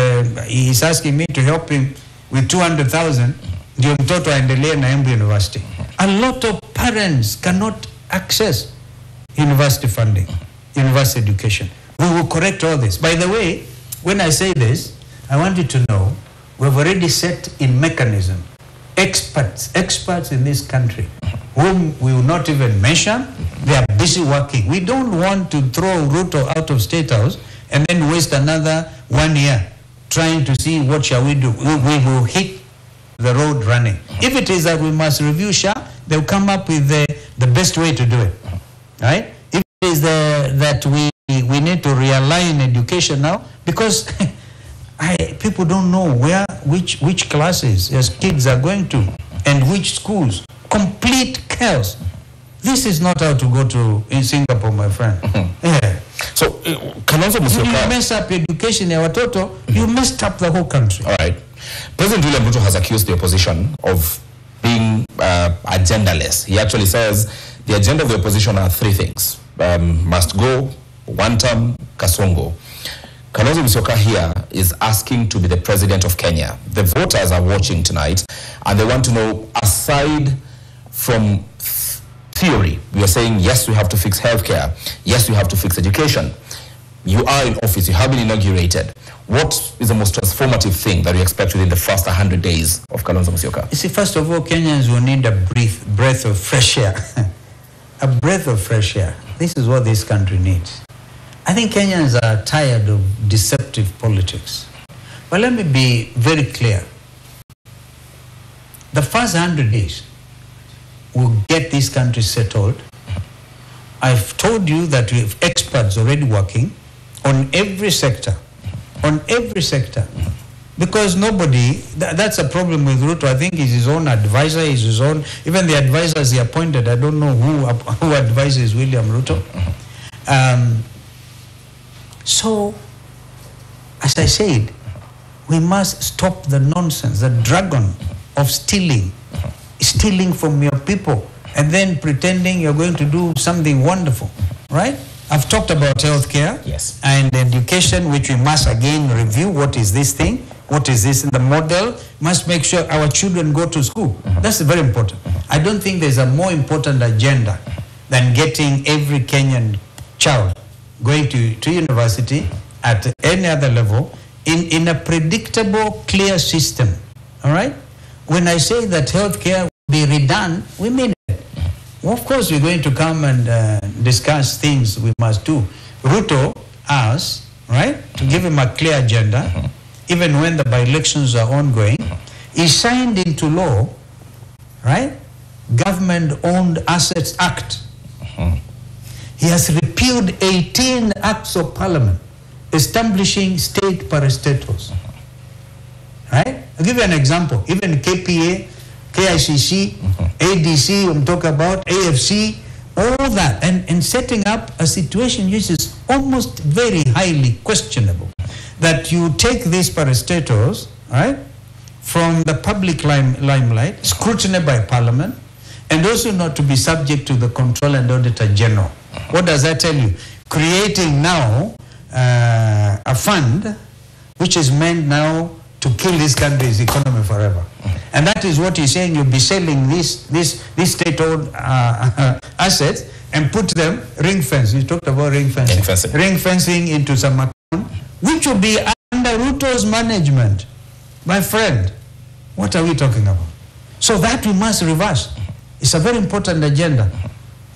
he's asking me to help him with 200,000 ndio mtoto aendelee na MB University. A lot of parents cannot access university funding, university education. We will correct all this. By the way, when I say this, I want you to know we've already set in mechanism experts in this country whom we will not even mention. They are busy working. We don't want to throw Ruto out of State House and then waste another 1 year trying to see what shall we do. We will hit the road running. If it is that we must review SHA, they'll come up with the best way to do it. right? If it is that we need to realign education now, because people don't know which classes as kids are going to and which schools. Complete chaos. This is not how to go to in Singapore, my friend. Yeah. So, Kalonzo Musyoka... If you mess up education in watoto, you messed up the whole country. All right. President William Ruto has accused the opposition of being agendaless. He actually says the agenda of the opposition are three things. Must go, wantam, kasongo. Kalonzo Musyoka here is asking to be the president of Kenya. The voters are watching tonight, and they want to know, aside from theory, we are saying, yes, we have to fix healthcare. Yes, we have to fix education. You are in office. You have been inaugurated. What is the most transformative thing that you expect within the first 100 days of Kalonzo Musyoka? You see, first of all, Kenyans will need a breath of fresh air. A breath of fresh air. This is what this country needs. I think Kenyans are tired of deceptive politics. But let me be very clear. The first 100 days will get this country settled. I've told you that we have experts already working on every sector. On every sector. Because nobody, that's a problem with Ruto. I think he's his own advisor, he's his own, even the advisors he appointed, I don't know who advises William Ruto. So, as I said, we must stop the nonsense, the dragon of stealing from your people and then pretending you're going to do something wonderful, right? I've talked about healthcare, yes, and education, which we must again review. What is this thing? What is this? The model must make sure our children go to school. That's very important. I don't think there's a more important agenda than getting every Kenyan child going to university at any other level in a predictable, clear system. All right? When I say that healthcare will be redone, we mean it. Well, of course, we're going to come and discuss things we must do. Ruto asked, right, to give him a clear agenda, even when the by-elections are ongoing. He signed into law, right, Government-Owned Assets Act. He has repealed 18 acts of parliament establishing state parastatals. Right? I'll give you an example. Even KPA, KICC, ADC, I'm talking about, AFC, all that, and setting up a situation which is almost very highly questionable. That you take these parastatals, right, from the public limelight, scrutiny by parliament, and also not to be subject to the control and auditor general. What does that tell you? Creating now a fund which is meant now to kill this country's economy forever. And that is what he's saying. You'll be selling these state-owned assets and put them ring fence. You talked about ring fencing. Ring fencing into some account, which will be under Ruto's management. My friend, what are we talking about? So that we must reverse. It's a very important agenda.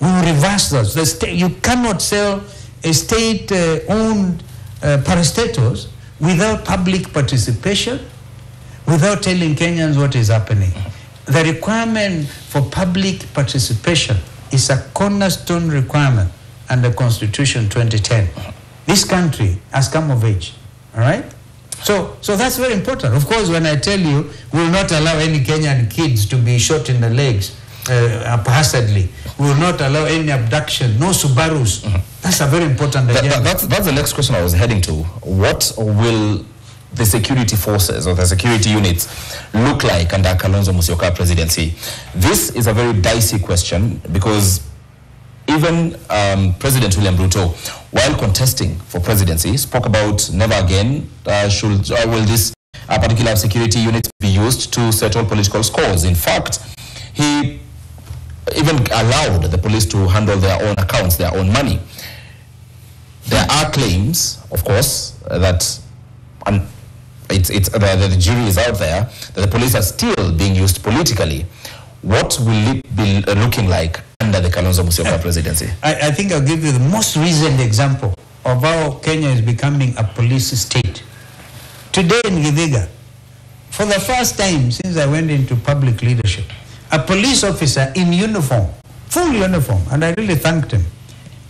We will reverse those. You cannot sell a state-owned parastatals without public participation, without telling Kenyans what is happening. The requirement for public participation is a cornerstone requirement under Constitution 2010. This country has come of age, all right? So that's very important. Of course, when I tell you, we will not allow any Kenyan kids to be shot in the legs haphazardly. We will not allow any abduction, no Subarus. That's a very important agenda. That's the next question I was heading to. What will the security forces or the security units look like under Kalonzo Musyoka presidency? This is a very dicey question because even President William Ruto, while contesting for presidency, spoke about never again will this particular security unit be used to settle political scores. In fact, he even allowed the police to handle their own accounts, their own money. There are claims, of course, that the jury is out there, that the police are still being used politically. What will it be looking like under the Kalonzo Musyoka presidency? I think I'll give you the most recent example of how Kenya is becoming a police state. Today in Githiga, for the first time since I went into public leadership, a police officer in uniform, full uniform, and I really thanked him.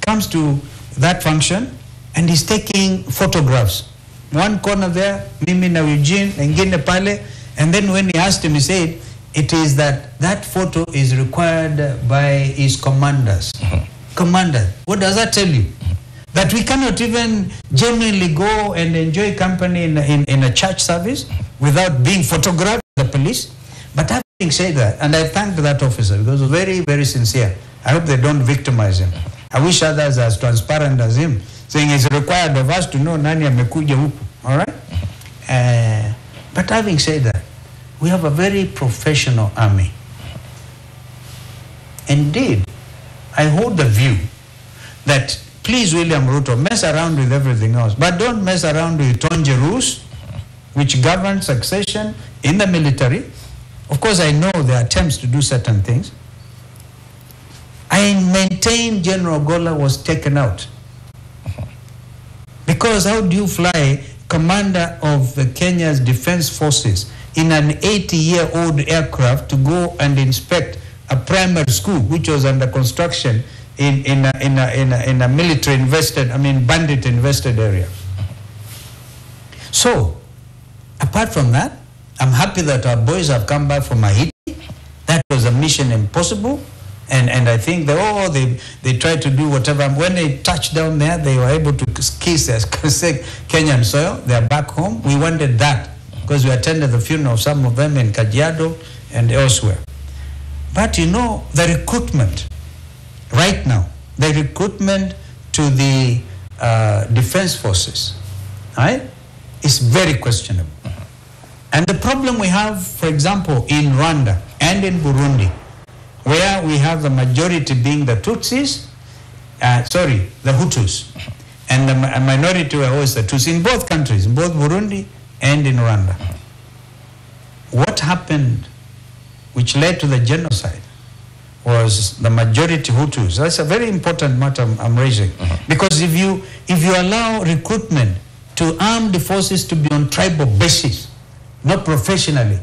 comes to that function and he's taking photographs. One corner there, mimi na Eugene, ingine pale, and then when he asked him, he said, it is that photo is required by his commanders. Commander, what does that tell you? That we cannot even genuinely go and enjoy company in a church service without being photographed by the police. But having said that, and I thanked that officer because he was very, very sincere. I hope they don't victimize him. I wish others are as transparent as him, saying it's required of us to know nani amekuja huku. All right? But having said that, we have a very professional army. Indeed, I hold the view that please, William Ruto, mess around with everything else, but don't mess around with Tonje rules, which govern succession in the military. Of course, I know there are attempts to do certain things. I maintain General Gola was taken out. Because how do you fly commander of the Kenya's defense forces in an 80-year-old aircraft to go and inspect a primary school which was under construction in a military invested, bandit invested area? So, apart from that, I'm happy that our boys have come back from Haiti. That was a mission impossible. And I think they tried to do whatever. When they touched down there, they were able to kiss Kenyan soil. They are back home. We wanted that because we attended the funeral of some of them in Kajiado and elsewhere. But you know, the recruitment, right now, the recruitment to the defense forces, right, is very questionable. And the problem we have, for example, in Rwanda and in Burundi, where we have the majority being the Tutsis, the Hutus, and the minority were always the Tutsis in both countries, in both Burundi and in Rwanda. What happened which led to the genocide was the majority Hutus. That's a very important matter I'm raising. Because if you allow recruitment to arm the forces to be on tribal basis, not professionally,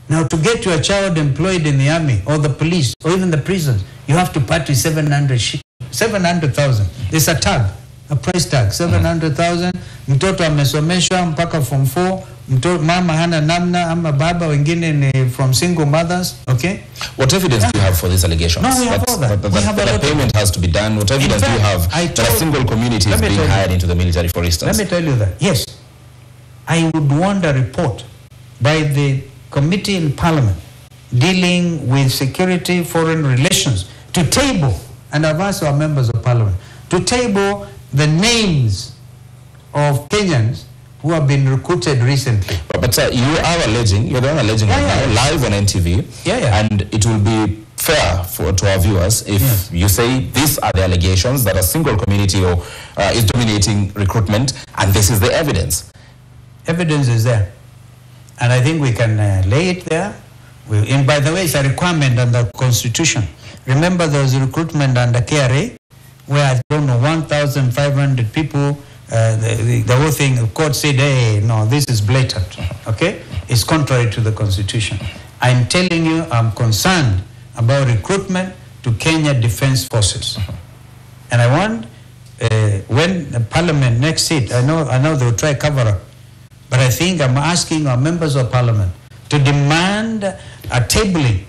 now, to get your child employed in the army or the police or even the prisons, you have to part with 700,000. There's a tag, a price tag, 700,000. Mtoto amesomeshwa mpaka form 4. Mama hana namna ama baba wengine ni from single mothers. Okay. What evidence do you have for these allegations? No, we have all that. The payment has to be done. What evidence do you have that a single community is being hired into the military, for instance? Let me tell you that. Yes, I would want a report by the committee in Parliament dealing with security, foreign relations, to table, and I've asked our members of Parliament, to table the names of Kenyans who have been recruited recently. But you are alleging, you're the one alleging live on NTV, and it will be fair to our viewers if you say these are the allegations that a single community is dominating recruitment, and this is the evidence. Evidence is there. And I think we can lay it there. And by the way, it's a requirement under the Constitution. Remember, there was recruitment under KRA, where I don't know, 1,500 people. The whole thing, the court said, hey, no, this is blatant. Okay? It's contrary to the Constitution. I'm telling you, I'm concerned about recruitment to Kenya Defense Forces. And I want, when the Parliament next sit, I know they'll try cover up. But I think I'm asking our members of Parliament to demand a tabling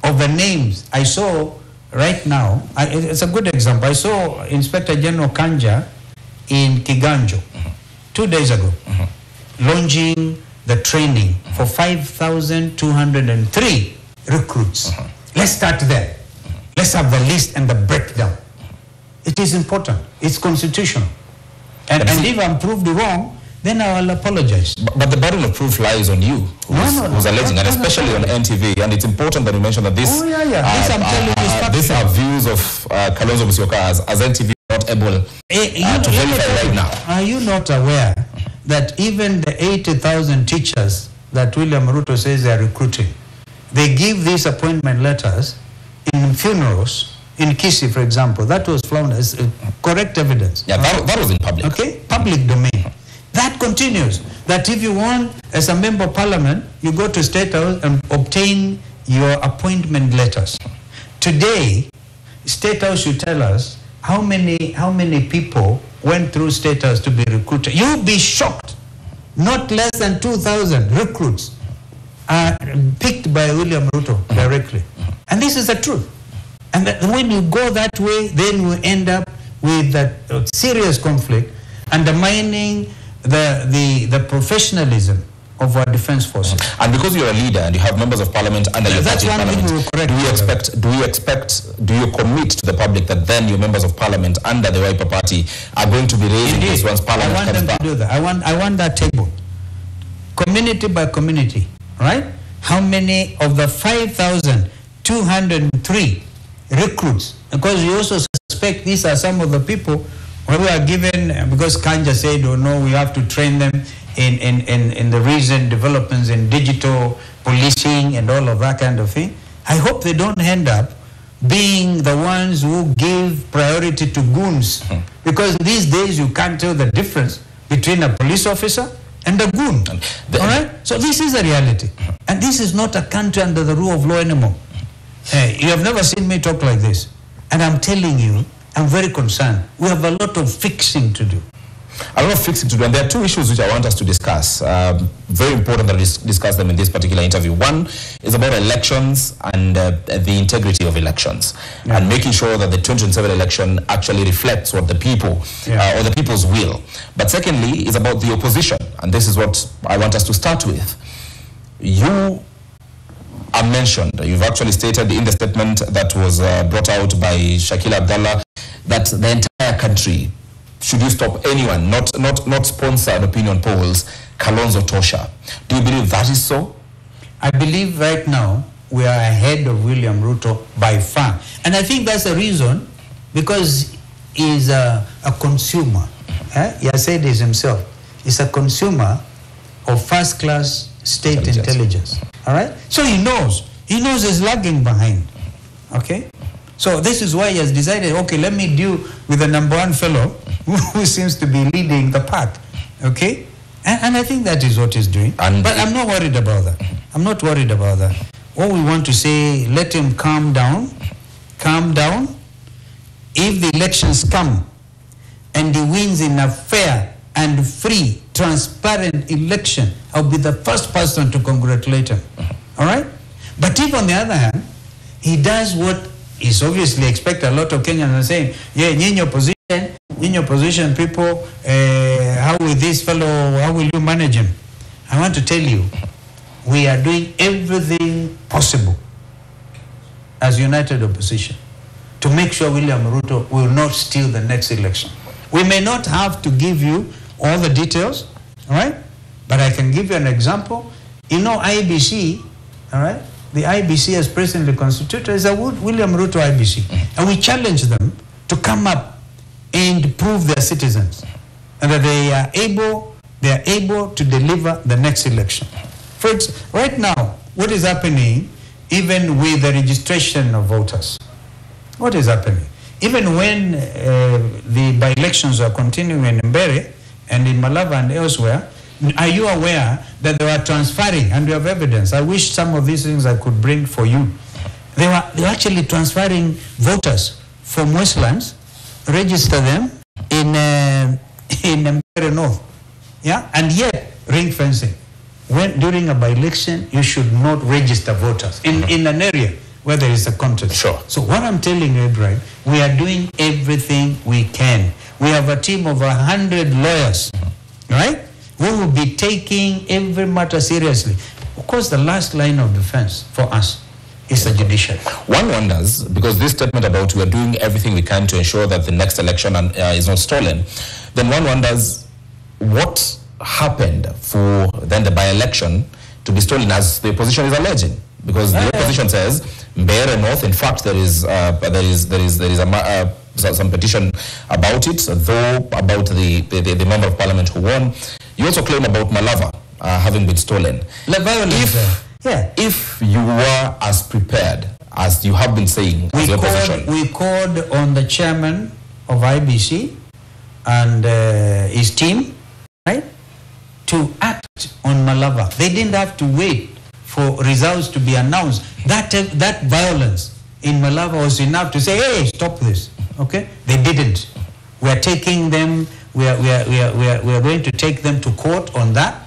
of the names. I saw right now, it's a good example. I saw Inspector General Kanja in Kiganjo 2 days ago, launching the training for 5,203 recruits. Let's start there. Let's have the list and the breakdown. It is important. It's constitutional. And if I'm proved wrong, then I will apologize. But the burden of proof lies on you, who's alleging, and especially on NTV. And it's important that you mention that this, these are views of Kalonzo Musyoka as NTV not able to verify right now. Are you not aware that even the 80,000 teachers that William Ruto says they are recruiting, they give these appointment letters in funerals, in Kisii, for example? That was found as correct evidence. Yeah, that was in public. Okay, public domain. That continues. That if you want, as a member of Parliament, you go to State House and obtain your appointment letters. Today, State House should tell us how many people went through status to be recruited. You'll be shocked. Not less than 2,000 recruits are picked by William Ruto directly. And this is the truth. And when you go that way, then you end up with that serious conflict, undermining the professionalism of our defense forces. And because you're a leader and you have members of parliament under your party parliament, do you commit to the public that then your members of parliament under the Wiper Party are going to be raising this once parliament comes back? I want them to do that. I want that table, community by community, right? How many of the 5,203 recruits, because you also suspect these are some of the people who are given, because Kanja said, oh no, we have to train them in the recent developments in digital policing and all of that kind of thing. I hope they don't end up being the ones who give priority to goons, because these days you can't tell the difference between a police officer and a goon. All right? So this is a reality. And this is not a country under the rule of law anymore. You have never seen me talk like this. And I'm telling you, I'm very concerned. We have a lot of fixing to do. A lot of fixing to do. And there are two issues which I want us to discuss. Very important that we discuss them in this particular interview. One is about elections and the integrity of elections, and making sure that the 2027 election actually reflects what the people or the people's will. But secondly is about the opposition. And this is what I want us to start with. You are mentioned. You've actually stated in the statement that was brought out by Shakil Abdallah that the entire country, should you stop anyone, not sponsor an opinion polls, Kalonzo Tosha. Do you believe that is so? I believe right now we are ahead of William Ruto by far. And I think that's the reason, because he's a consumer. He has said this himself. He's a consumer of first-class state intelligence. All right? So he knows he's lagging behind. Okay? So this is why he has decided, okay, let me deal with the number one fellow who seems to be leading the pack. Okay? And I think that is what he's doing. But I'm not worried about that. I'm not worried about that. All we want to say, let him calm down. Calm down. If the elections come and he wins in a fair and free, transparent election, I'll be the first person to congratulate him. All right? But if on the other hand, he does what is obviously expected, a lot of Kenyans are saying, yeah, in your position, people, how will this fellow, how will you manage him? I want to tell you, we are doing everything possible as united opposition to make sure William Ruto will not steal the next election. We may not have to give you all the details, all right? But I can give you an example. You know, IBC, all right? The IBC as presently constituted is a William Ruto IBC. And we challenge them to come up and prove their citizens and that they are able to deliver the next election. Right now, what is happening, even with the registration of voters? What is happening? Even when the by-elections are continuing in Mbere and in Malava and elsewhere, are you aware that they were transferring, and we have evidence? I wish some of these things I could bring for you. They were actually transferring voters from Westlands, register them in Mbere North, yeah, and yet ring fencing. When during a by-election, you should not register voters in an area where there is a contest. Sure. So what I'm telling you, Ibrahim, we are doing everything we can. We have a team of 100 lawyers, right? We will be taking every matter seriously. Of course, the last line of defense for us is the judiciary. One wonders, because this statement about we are doing everything we can to ensure that the next election is not stolen, then one wonders what happened for then the by-election to be stolen, as the opposition is alleging. Because the opposition says Mbere North, in fact, there is some petition about it, though about the member of parliament who won. You also claim about Malava having been stolen. If you were as prepared as you have been saying as the opposition, we called on the chairman of IBC and his team, right, to act on Malava. They didn't have to wait for results to be announced. That violence in Malava was enough to say, hey, stop this. Okay? They didn't. We are taking them, we are going to take them to court on that.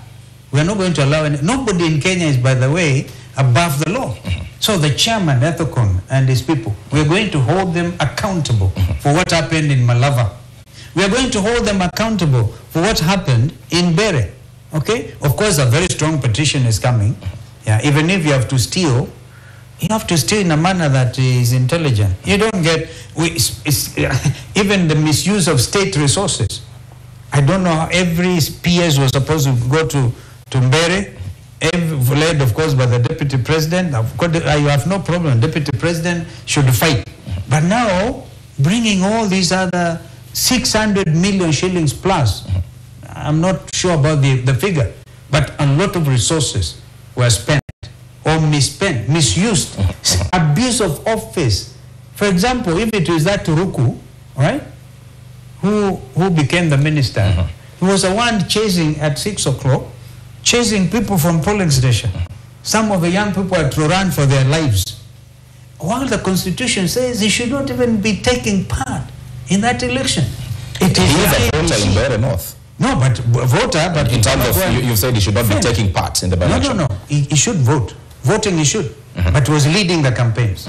We are not going to allow any, nobody in Kenya is, by the way, above the law. So the chairman, Ethicon, and his people, we are going to hold them accountable for what happened in Malava. We are going to hold them accountable for what happened in Bere. Okay? Of course, a very strong petition is coming. Yeah, even if you have to steal, you have to steal in a manner that is intelligent. You don't get, even the misuse of state resources. I don't know how every PS was supposed to go to Mbere, led of course by the deputy president. Of course, you have no problem, deputy president should fight. But now, bringing all these other 600 million shillings plus, I'm not sure about the figure, but a lot of resources were spent or misspent, misused, abuse of office. For example, if it is that Turuku, right, who became the minister, he was the one chasing at 6 o'clock, chasing people from polling station. Some of the young people had to run for their lives. While the constitution says he should not even be taking part in that election. It is a voter in Bere North. No, but voter, but in terms of, you said he should not be taking part in the election. No. He should vote. Voting he should, but was leading the campaigns.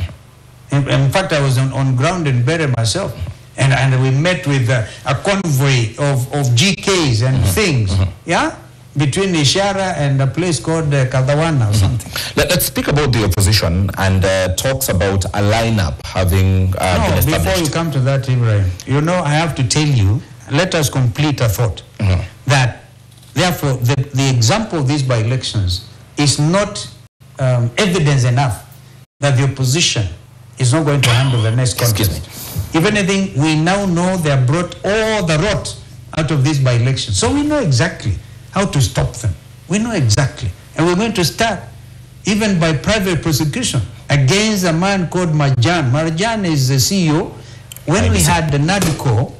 In fact, I was on ground in Bere myself, and we met with a convoy of GKs and things, yeah, between Ishara and a place called Kaldawana or something. Let's speak about the opposition and talks about a lineup having been established. Before you come to that, Ibrahim, you know, I have to tell you, let us complete a thought, that therefore the example of these by-elections is not evidence enough that the opposition is not going to handle the next contest. If anything, we now know they have brought all the rot out of these by-elections. So we know exactly how to stop them. We know exactly. And we're going to start even by private prosecution against a man called Marjan. Marjan is the CEO. When we had the NADCO,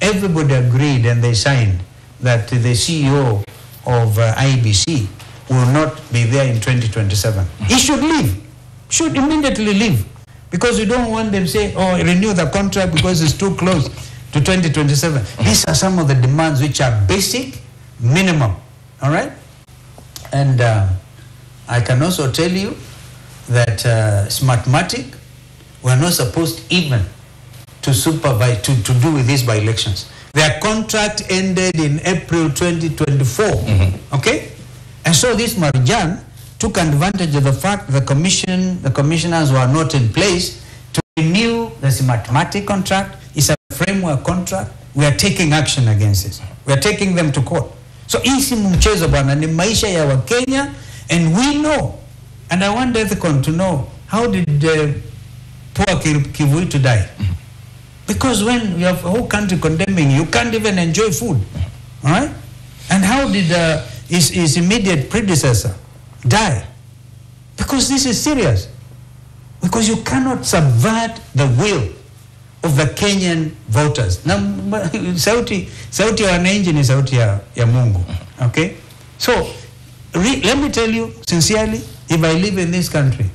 everybody agreed and they signed that the CEO of IBC will not be there in 2027. He should leave, should immediately leave, because we don't want them to say, oh, renew the contract because it's too close to 2027. These are some of the demands which are basic, minimum, all right? And I can also tell you that Smartmatic were not supposed even to supervise, to do with these by-elections. Their contract ended in April 2024, okay? And so this Marjan took advantage of the fact the commissioners were not in place to renew the Smartmatic contract. It's a framework contract. We are taking action against this. We are taking them to court. So isi mchezo bwana ni maisha ya Wakenya, and we know, and I want Ethicon to know, how did poor Kivui to die? Because when you have a whole country condemning you, can't even enjoy food, all right? And how did his immediate predecessor die? Because this is serious. Because you cannot subvert the will of the Kenyan voters. Now, sauti ya wananchi ni sauti ya Mungu, okay? So, let me tell you sincerely, if I live in this country,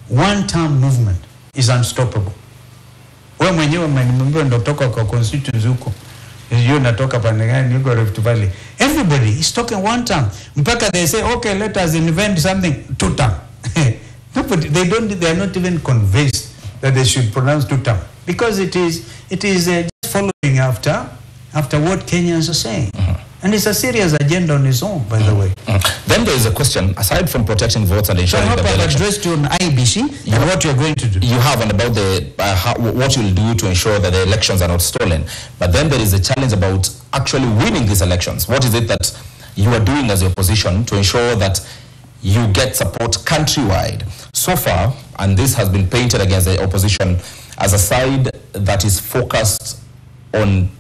one-term movement is unstoppable. Wewe mwenyewe mmenimwambia ndo kutoka kwa constituency huko. You natoka pande gani, yuko Rift Valley. Everybody is talking one term. Mpaka they say, okay, let us invent something, two term. Nobody, they are not even convinced that they should pronounce two term. Because it is just following after what Kenyans are saying. And it's a serious agenda on its own, by the way. Then there is a question, aside from protecting votes and ensuring that the election... So I hope I've addressed you on IBC and what you're going to do. You have, and about what you'll do to ensure that the elections are not stolen. But then there is a challenge about actually winning these elections. What is it that you are doing as the opposition to ensure that you get support countrywide? So far, and this has been painted against the opposition as a side that is focused on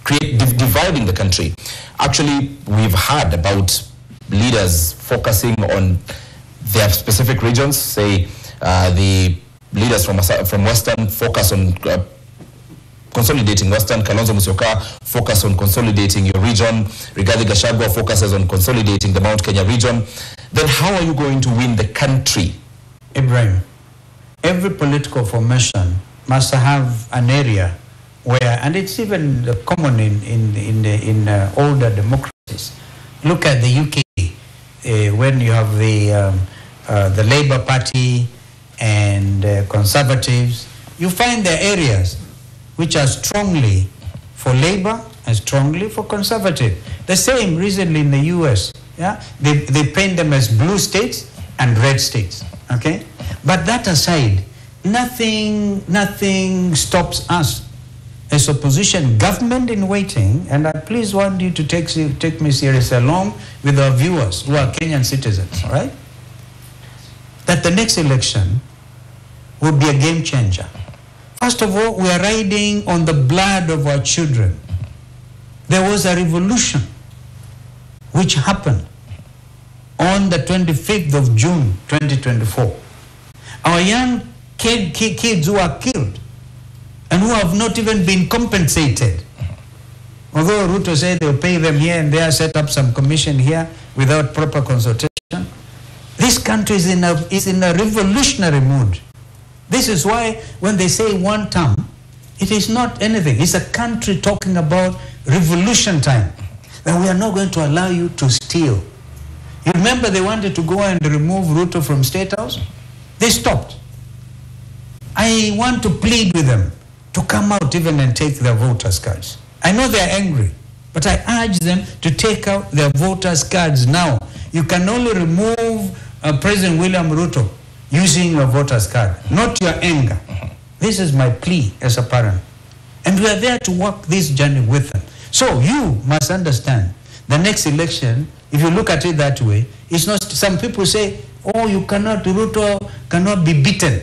dividing the country. Actually, we've heard about leaders focusing on their specific regions. Say, the leaders from Western focus on consolidating Western. Kalonzo Musyoka focus on consolidating your region. Rigathi Gachagua focuses on consolidating the Mount Kenya region. Then how are you going to win the country? Ibrahim, every political formation must have an area where, and it's even common in older democracies. Look at the UK, when you have the Labour Party and Conservatives, you find there are areas which are strongly for Labour and strongly for Conservative. The same recently in the US, yeah? They paint them as blue states and red states, okay? But that aside, nothing stops us as opposition government in waiting, and I please want you to take me seriously along with our viewers who are Kenyan citizens, right? That the next election will be a game changer. First of all, we are riding on the blood of our children. There was a revolution which happened on the 25th of June, 2024. Our young kids who are killed and who have not even been compensated. Although Ruto said they'll pay them here and there, set up some commission here without proper consultation. This country is in a revolutionary mood. This is why when they say wantam, it is not anything. It's a country talking about revolution time. That we are not going to allow you to steal. You remember they wanted to go and remove Ruto from State House? They stopped. I want to plead with them to come out even and take their voters' cards. I know they're angry, but I urge them to take out their voters' cards now. You can only remove President William Ruto using your voters' card, not your anger. This is my plea as a parent. And we are there to walk this journey with them. So you must understand, the next election, if you look at it that way, it's not, some people say, oh, Ruto cannot be beaten.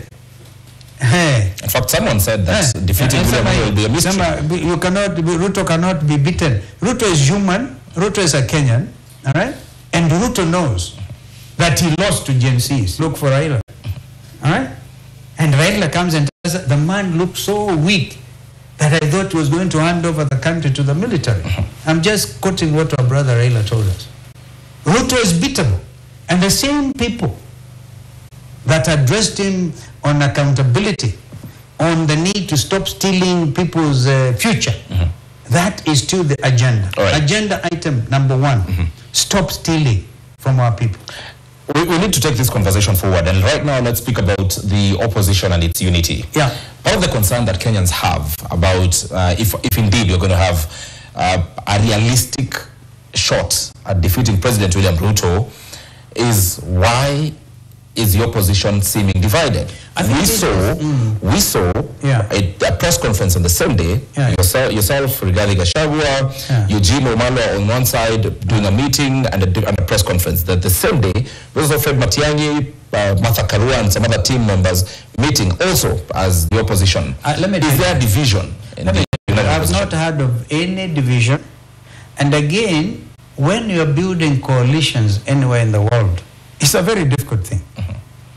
In fact, someone said that defeating William Ruto will be a mystery. Ruto cannot be beaten. Ruto is human. Ruto is a Kenyan, all right? And Ruto knows that he lost to Gen Zs. Look for Raila, all right? And Raila comes and tells us, the man looked so weak that I thought he was going to hand over the country to the military. I'm just quoting what our brother Raila told us. Ruto is beatable. And the same people that addressed him on accountability, on the need to stop stealing people's future, that is still the agenda. Right. Agenda item number one, stop stealing from our people. We need to take this conversation forward, and right now let's speak about the opposition and its unity. Yeah. Part of the concern that Kenyans have about if indeed you're going to have a realistic shot at defeating President William Ruto is why is the opposition seeming divided? We saw a press conference on the same day, yourself, Rigathi Gachagua, Eugene Omalo on one side doing a meeting and a press conference. The same day, also Fred Matiang'i, Martha Karua and some other team members meeting also as the opposition. Is there a division? I have not heard of any division. And again, when you're building coalitions anywhere in the world, it's a very difficult thing.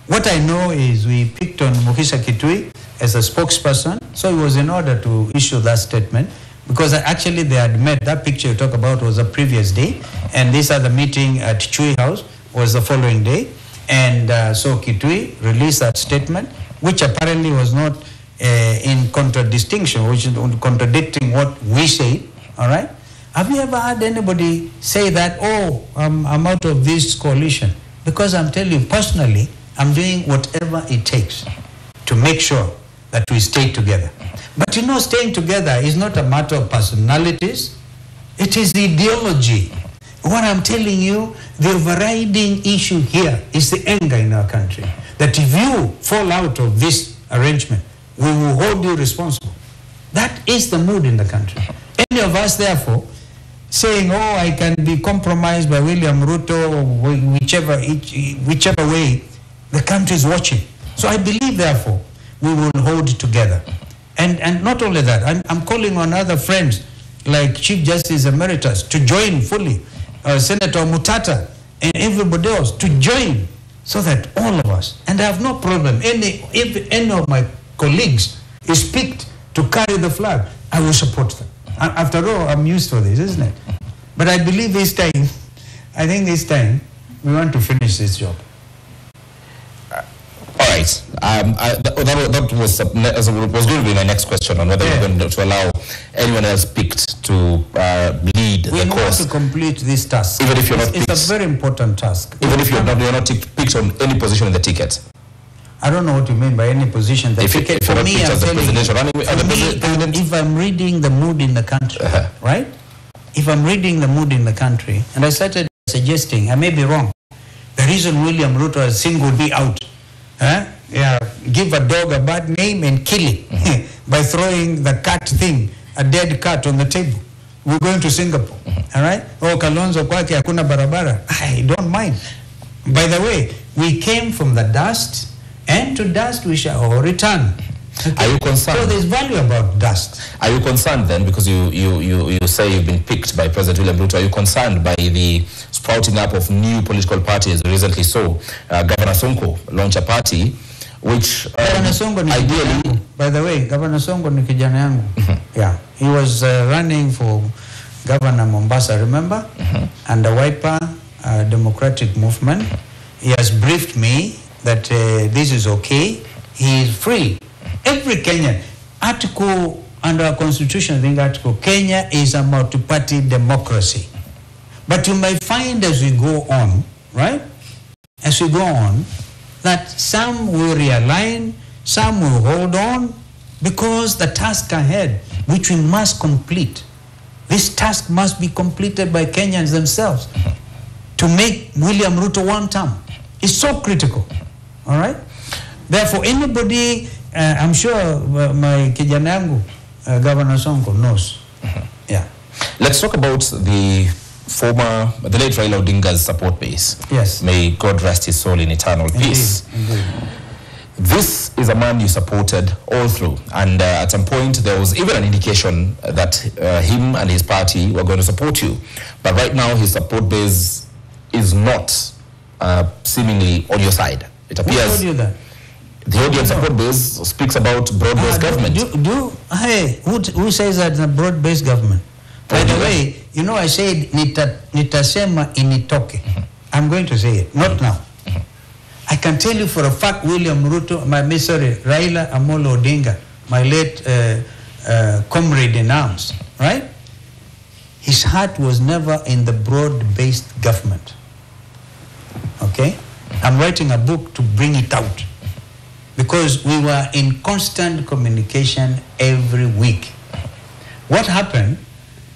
What I know is we picked on Mukisha Kitui as a spokesperson, so it was in order to issue that statement, because actually they had met, that picture you talk about was the previous day, and this other meeting at Chui House was the following day, and so Kitui released that statement, which apparently was not in contradistinction, which is contradicting what we say, all right? Have you ever heard anybody say that, oh, I'm out of this coalition? Because I'm telling you, personally, I'm doing whatever it takes to make sure that we stay together. But you know, staying together is not a matter of personalities. It is ideology. What I'm telling you, the overriding issue here is the anger in our country. That if you fall out of this arrangement, we will hold you responsible. That is the mood in the country. Any of us, therefore, saying, oh, I can be compromised by William Ruto, or whichever way, the country is watching. So I believe, therefore, we will hold together. And not only that, I'm calling on other friends like Chief Justice Emeritus to join fully, Senator Mutata and everybody else to join, so that all of us, and I have no problem, if any of my colleagues is picked to carry the flag, I will support them. After all, I'm used to this, isn't it? But I believe this time, we want to finish this job. All right. That was going to be my next question on whether we're going to allow anyone else picked to lead we the want course. to complete this task. Even if you're not it's picked. a very important task. Even if you're not picked on any position in the ticket. I don't know what you mean by any position. The If ticket, you're for not me, picked I'm as the telling you, presidential running, for me, if I'm reading the mood in the country, right? If I'm reading the mood in the country, and I started suggesting, I may be wrong, the reason William Ruto has singled me out, give a dog a bad name and kill it by throwing the cat thing, a dead cat on the table. We're going to Singapore, all right? Oh, Kalonzo kwake hakuna barabara. I don't mind. By the way, we came from the dust, and to dust we shall all return. Okay. Are you concerned? So there's value about dust. Are you concerned then, because you say you've been picked by President William Ruto, are you concerned by the sprouting up of new political parties? We recently saw Governor Sonko launch a party, which Governor Sonko ideally... By the way, Governor Sonko ni kijana yangu. Yeah, he was running for Governor Mombasa, remember? And the Wiper Democratic Movement. He has briefed me that this is okay. He is free. Every Kenyan, article under our constitution, I think article, Kenya is a multi-party democracy. But you may find as we go on, right? As we go on, that some will realign, some will hold on, because the task ahead, which we must complete, this task must be completed by Kenyans themselves to make William Ruto one term. It's so critical, all right? Therefore, anybody, I'm sure my kijana yangu, Governor Sonko knows. Yeah. Let's talk about the late Raila Odinga's support base. Yes. May God rest his soul in eternal peace. Indeed. This is a man you supported all through, and at some point there was even an indication that him and his party were going to support you. But right now his support base is not seemingly on your side. It appears... Who told you that? The audience support base speaks about broad-based government. Hey, who says that a broad-based government? By the way, you know, I said nitasema initoke. I'm going to say it, not now. I can tell you for a fact, William Ruto, Raila Amolo Odinga, my late comrade in arms, right? His heart was never in the broad-based government. Okay? I'm writing a book to bring it out, because we were in constant communication every week. What happened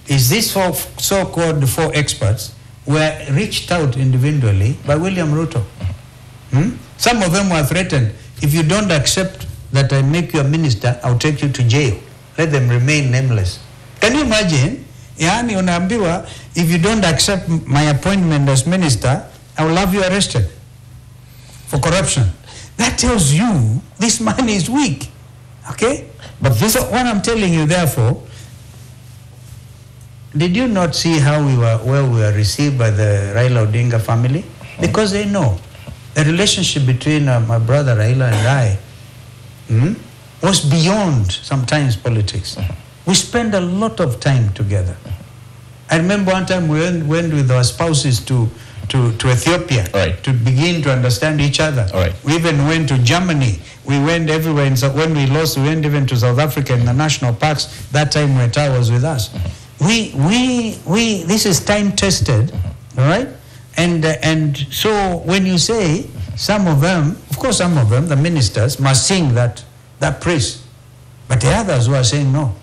is these so-called four experts were reached out individually by William Ruto. Some of them were threatened. If you don't accept that I make you a minister, I'll take you to jail. Let them remain nameless. Can you imagine? Yani unaambiwa, if you don't accept my appointment as minister, I will have you arrested for corruption. That tells you this man is weak. Okay? But this is what I'm telling you, therefore. Did you not see how we were received by the Raila Odinga family? Because they know the relationship between my brother Raila and I was beyond sometimes politics. We spent a lot of time together. I remember one time we went with our spouses to Ethiopia, right, to begin to understand each other. Right. We even went to Germany. We went everywhere. And so when we lost, we went even to South Africa in the national parks. That time Weta was with us. This is time tested, all right? And so when you say some of them, of course some of them, the ministers, must sing that praise. But the others who are saying no.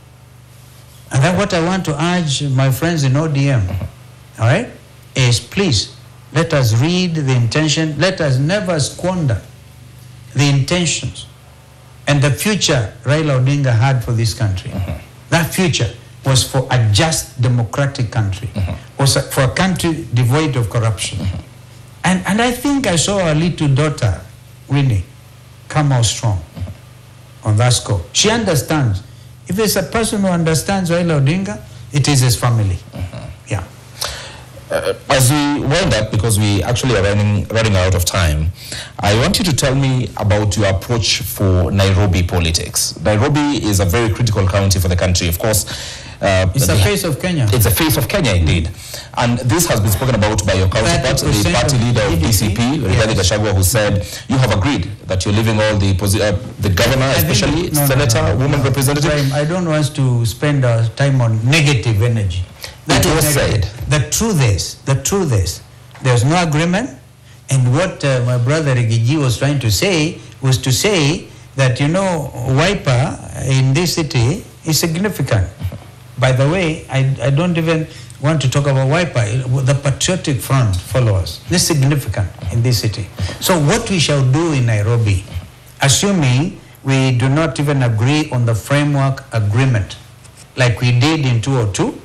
And then what I want to urge my friends in ODM, all right, is please, let us read the intention. Let us never squander the intentions and the future Raila Odinga had for this country. That future was for a just democratic country, was for a country devoid of corruption. And I think I saw our little daughter, Winnie, come out strong on that score. She understands. If there's a person who understands Raila Odinga, it is his family. Yeah. As we wind up, because we actually are running out of time, I want you to tell me about your approach for Nairobi politics. Nairobi is a very critical county for the country. Of course, It's the face of Kenya. It's the face of Kenya indeed. And this has been spoken about by your counterpart, the party leader of DCP, Rigathi Gachagua, who said you have agreed that you're leaving all the governor, especially senator, woman representative. I don't want to spend our time on negative energy. That was said. The truth is, there's no agreement. And what my brother Rigiji was trying to say was to say that, you know, Wiper in this city is significant. By the way, I don't even want to talk about Wiper. The Patriotic Front followers. This is significant in this city. So what we shall do in Nairobi, assuming we do not even agree on the framework agreement, like we did in 2002,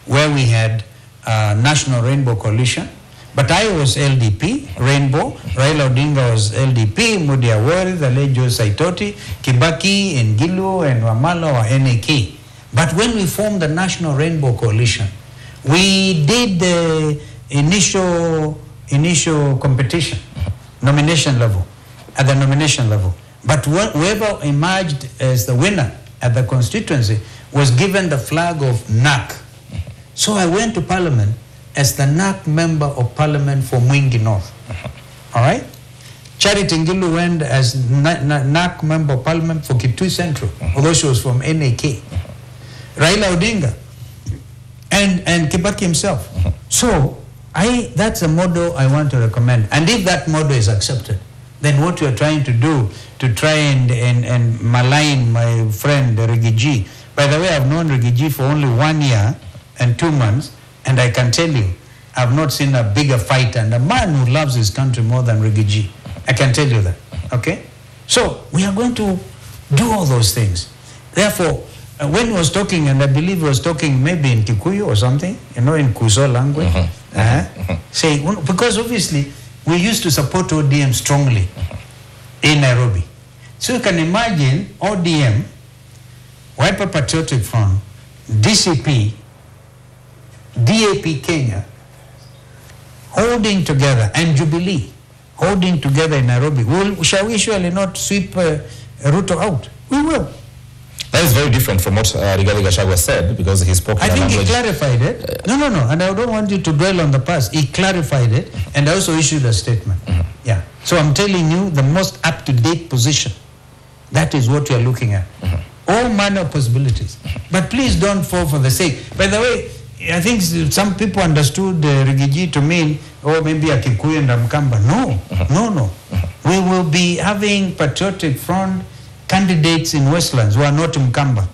where we had National Rainbow Coalition, but I was LDP, Rainbow, Raila Odinga was LDP, Mudi Awori, the late Joe Saitoti, Kibaki, and Gilu, and Wamala were NAK. But when we formed the National Rainbow Coalition, we did the initial competition, nomination level, at the nomination level. But whoever emerged as the winner at the constituency was given the flag of NAC. So I went to Parliament as the NAC member of Parliament for Mwingi North. All right? Charity Ngilu went as NAC member of Parliament for Kitui Central, although she was from NAK. Raila Odinga and Kibaki himself. So that's a model I want to recommend. And if that model is accepted, then what we are trying to do to try and malign my friend Rigiji. By the way, I've known Rigiji for only 1 year and 2 months, and I can tell you, I've not seen a bigger fighter and a man who loves his country more than Rigiji. I can tell you that, okay? So we are going to do all those things. Therefore, when he was talking, and I believe he was talking maybe in Kikuyu or something, you know, in Kuzo language, say, because obviously we used to support ODM strongly in Nairobi. So you can imagine ODM, Wiper Patriotic Front, DCP, DAP Kenya, holding together, and Jubilee, holding together in Nairobi. Shall we surely not sweep Ruto out? We will. That is very different from what Rigathi Gachagua said, because he spoke I think he clarified it. No, and I don't want you to dwell on the past. He clarified it, and also issued a statement. Yeah. So I'm telling you the most up-to-date position. That is what we are looking at. All manner of possibilities. But please don't fall for the sake. By the way, I think some people understood Rigiji to mean, oh, maybe a Kikuyu and a Mkamba. No. We will be having Patriotic Front candidates in Westlands who are not Mkamba.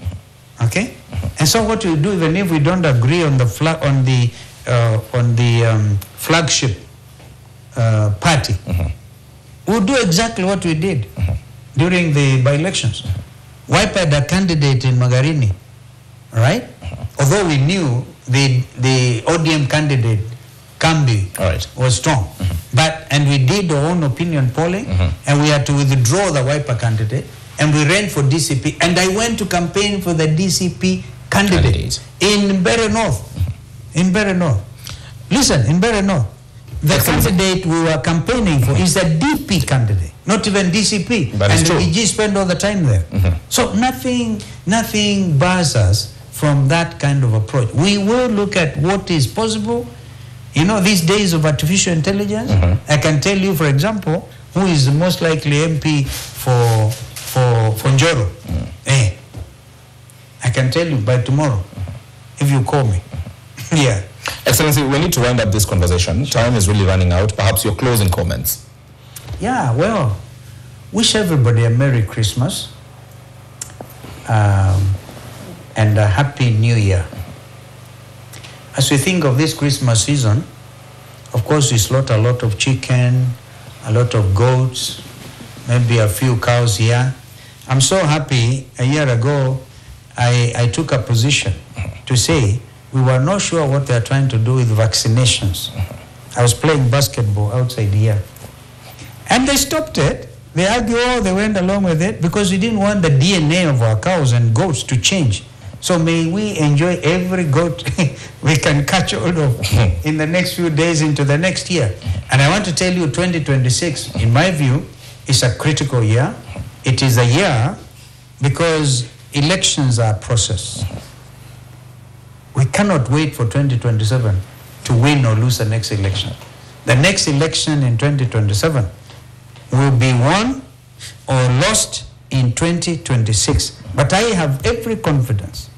Okay? And so what we do, even if we don't agree on the flagship party, we'll do exactly what we did during the by-elections. Wiper had a candidate in Magarini, right? Although we knew the ODM candidate, Kambi, was strong. And we did our own opinion polling, and we had to withdraw the Wiper candidate, and we ran for DCP. And I went to campaign for the DCP candidate in Mbeere North. In Mbeere North. Listen, in Mbeere North. The candidate we were campaigning for is a DP candidate, not even DCP. And Rigiji spent all the time there. So nothing bars us from that kind of approach. We will look at what is possible. You know, these days of artificial intelligence, I can tell you, for example, who is the most likely MP for Njoro. I can tell you by tomorrow, if you call me. Yeah. Excellency, we need to wind up this conversation. Time is really running out. Perhaps your closing comments. Yeah, well, wish everybody a Merry Christmas and a Happy New Year. As we think of this Christmas season, of course, we slaughter a lot of chicken, a lot of goats, maybe a few cows here. I'm so happy. A year ago, I took a position to say we were not sure what they are trying to do with vaccinations. I was playing basketball outside here. And they stopped it. They argued, they went along with it because we didn't want the DNA of our cows and goats to change. So may we enjoy every goat we can catch hold of in the next few days into the next year. And I want to tell you, 2026, in my view, is a critical year. It is a year because elections are a process. We cannot wait for 2027 to win or lose the next election. The next election in 2027 will be won or lost in 2026. But I have every confidence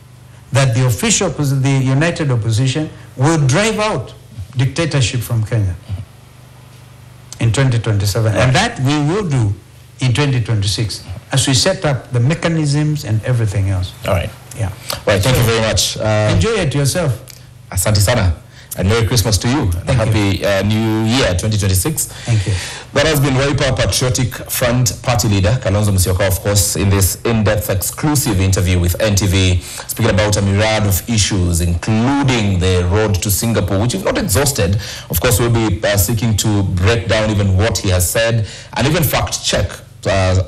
that the official, the united opposition will drive out dictatorship from Kenya in 2027. And that we will do in 2026 as we set up the mechanisms and everything else. All right. Yeah. Well, thank you very much. Enjoy it yourself. Asante sana. And Merry Christmas to you. And happy New Year 2026. Thank you. That has been Wiper Patriotic Front Party Leader Kalonzo Musyoka, of course, in this in-depth exclusive interview with NTV, speaking about a myriad of issues, including the road to Singapore, which is not exhausted. Of course, we'll be seeking to break down even what he has said and even fact-check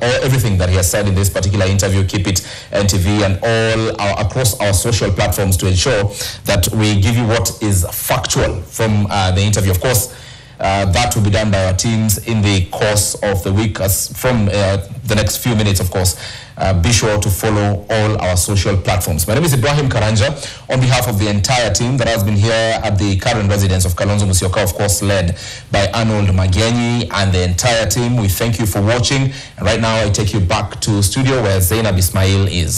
everything that he has said in this particular interview. Keep it NTV and across our social platforms to ensure that we give you what is factual from the interview. Of course, that will be done by our teams in the course of the week. As from the next few minutes, of course, be sure to follow all our social platforms. My name is Ibrahim Karanja. On behalf of the entire team that has been here at the current residence of Kalonzo Musyoka, of course, led by Arnold Magenyi and the entire team, we thank you for watching. And right now, I take you back to studio where Zainab Ismail is.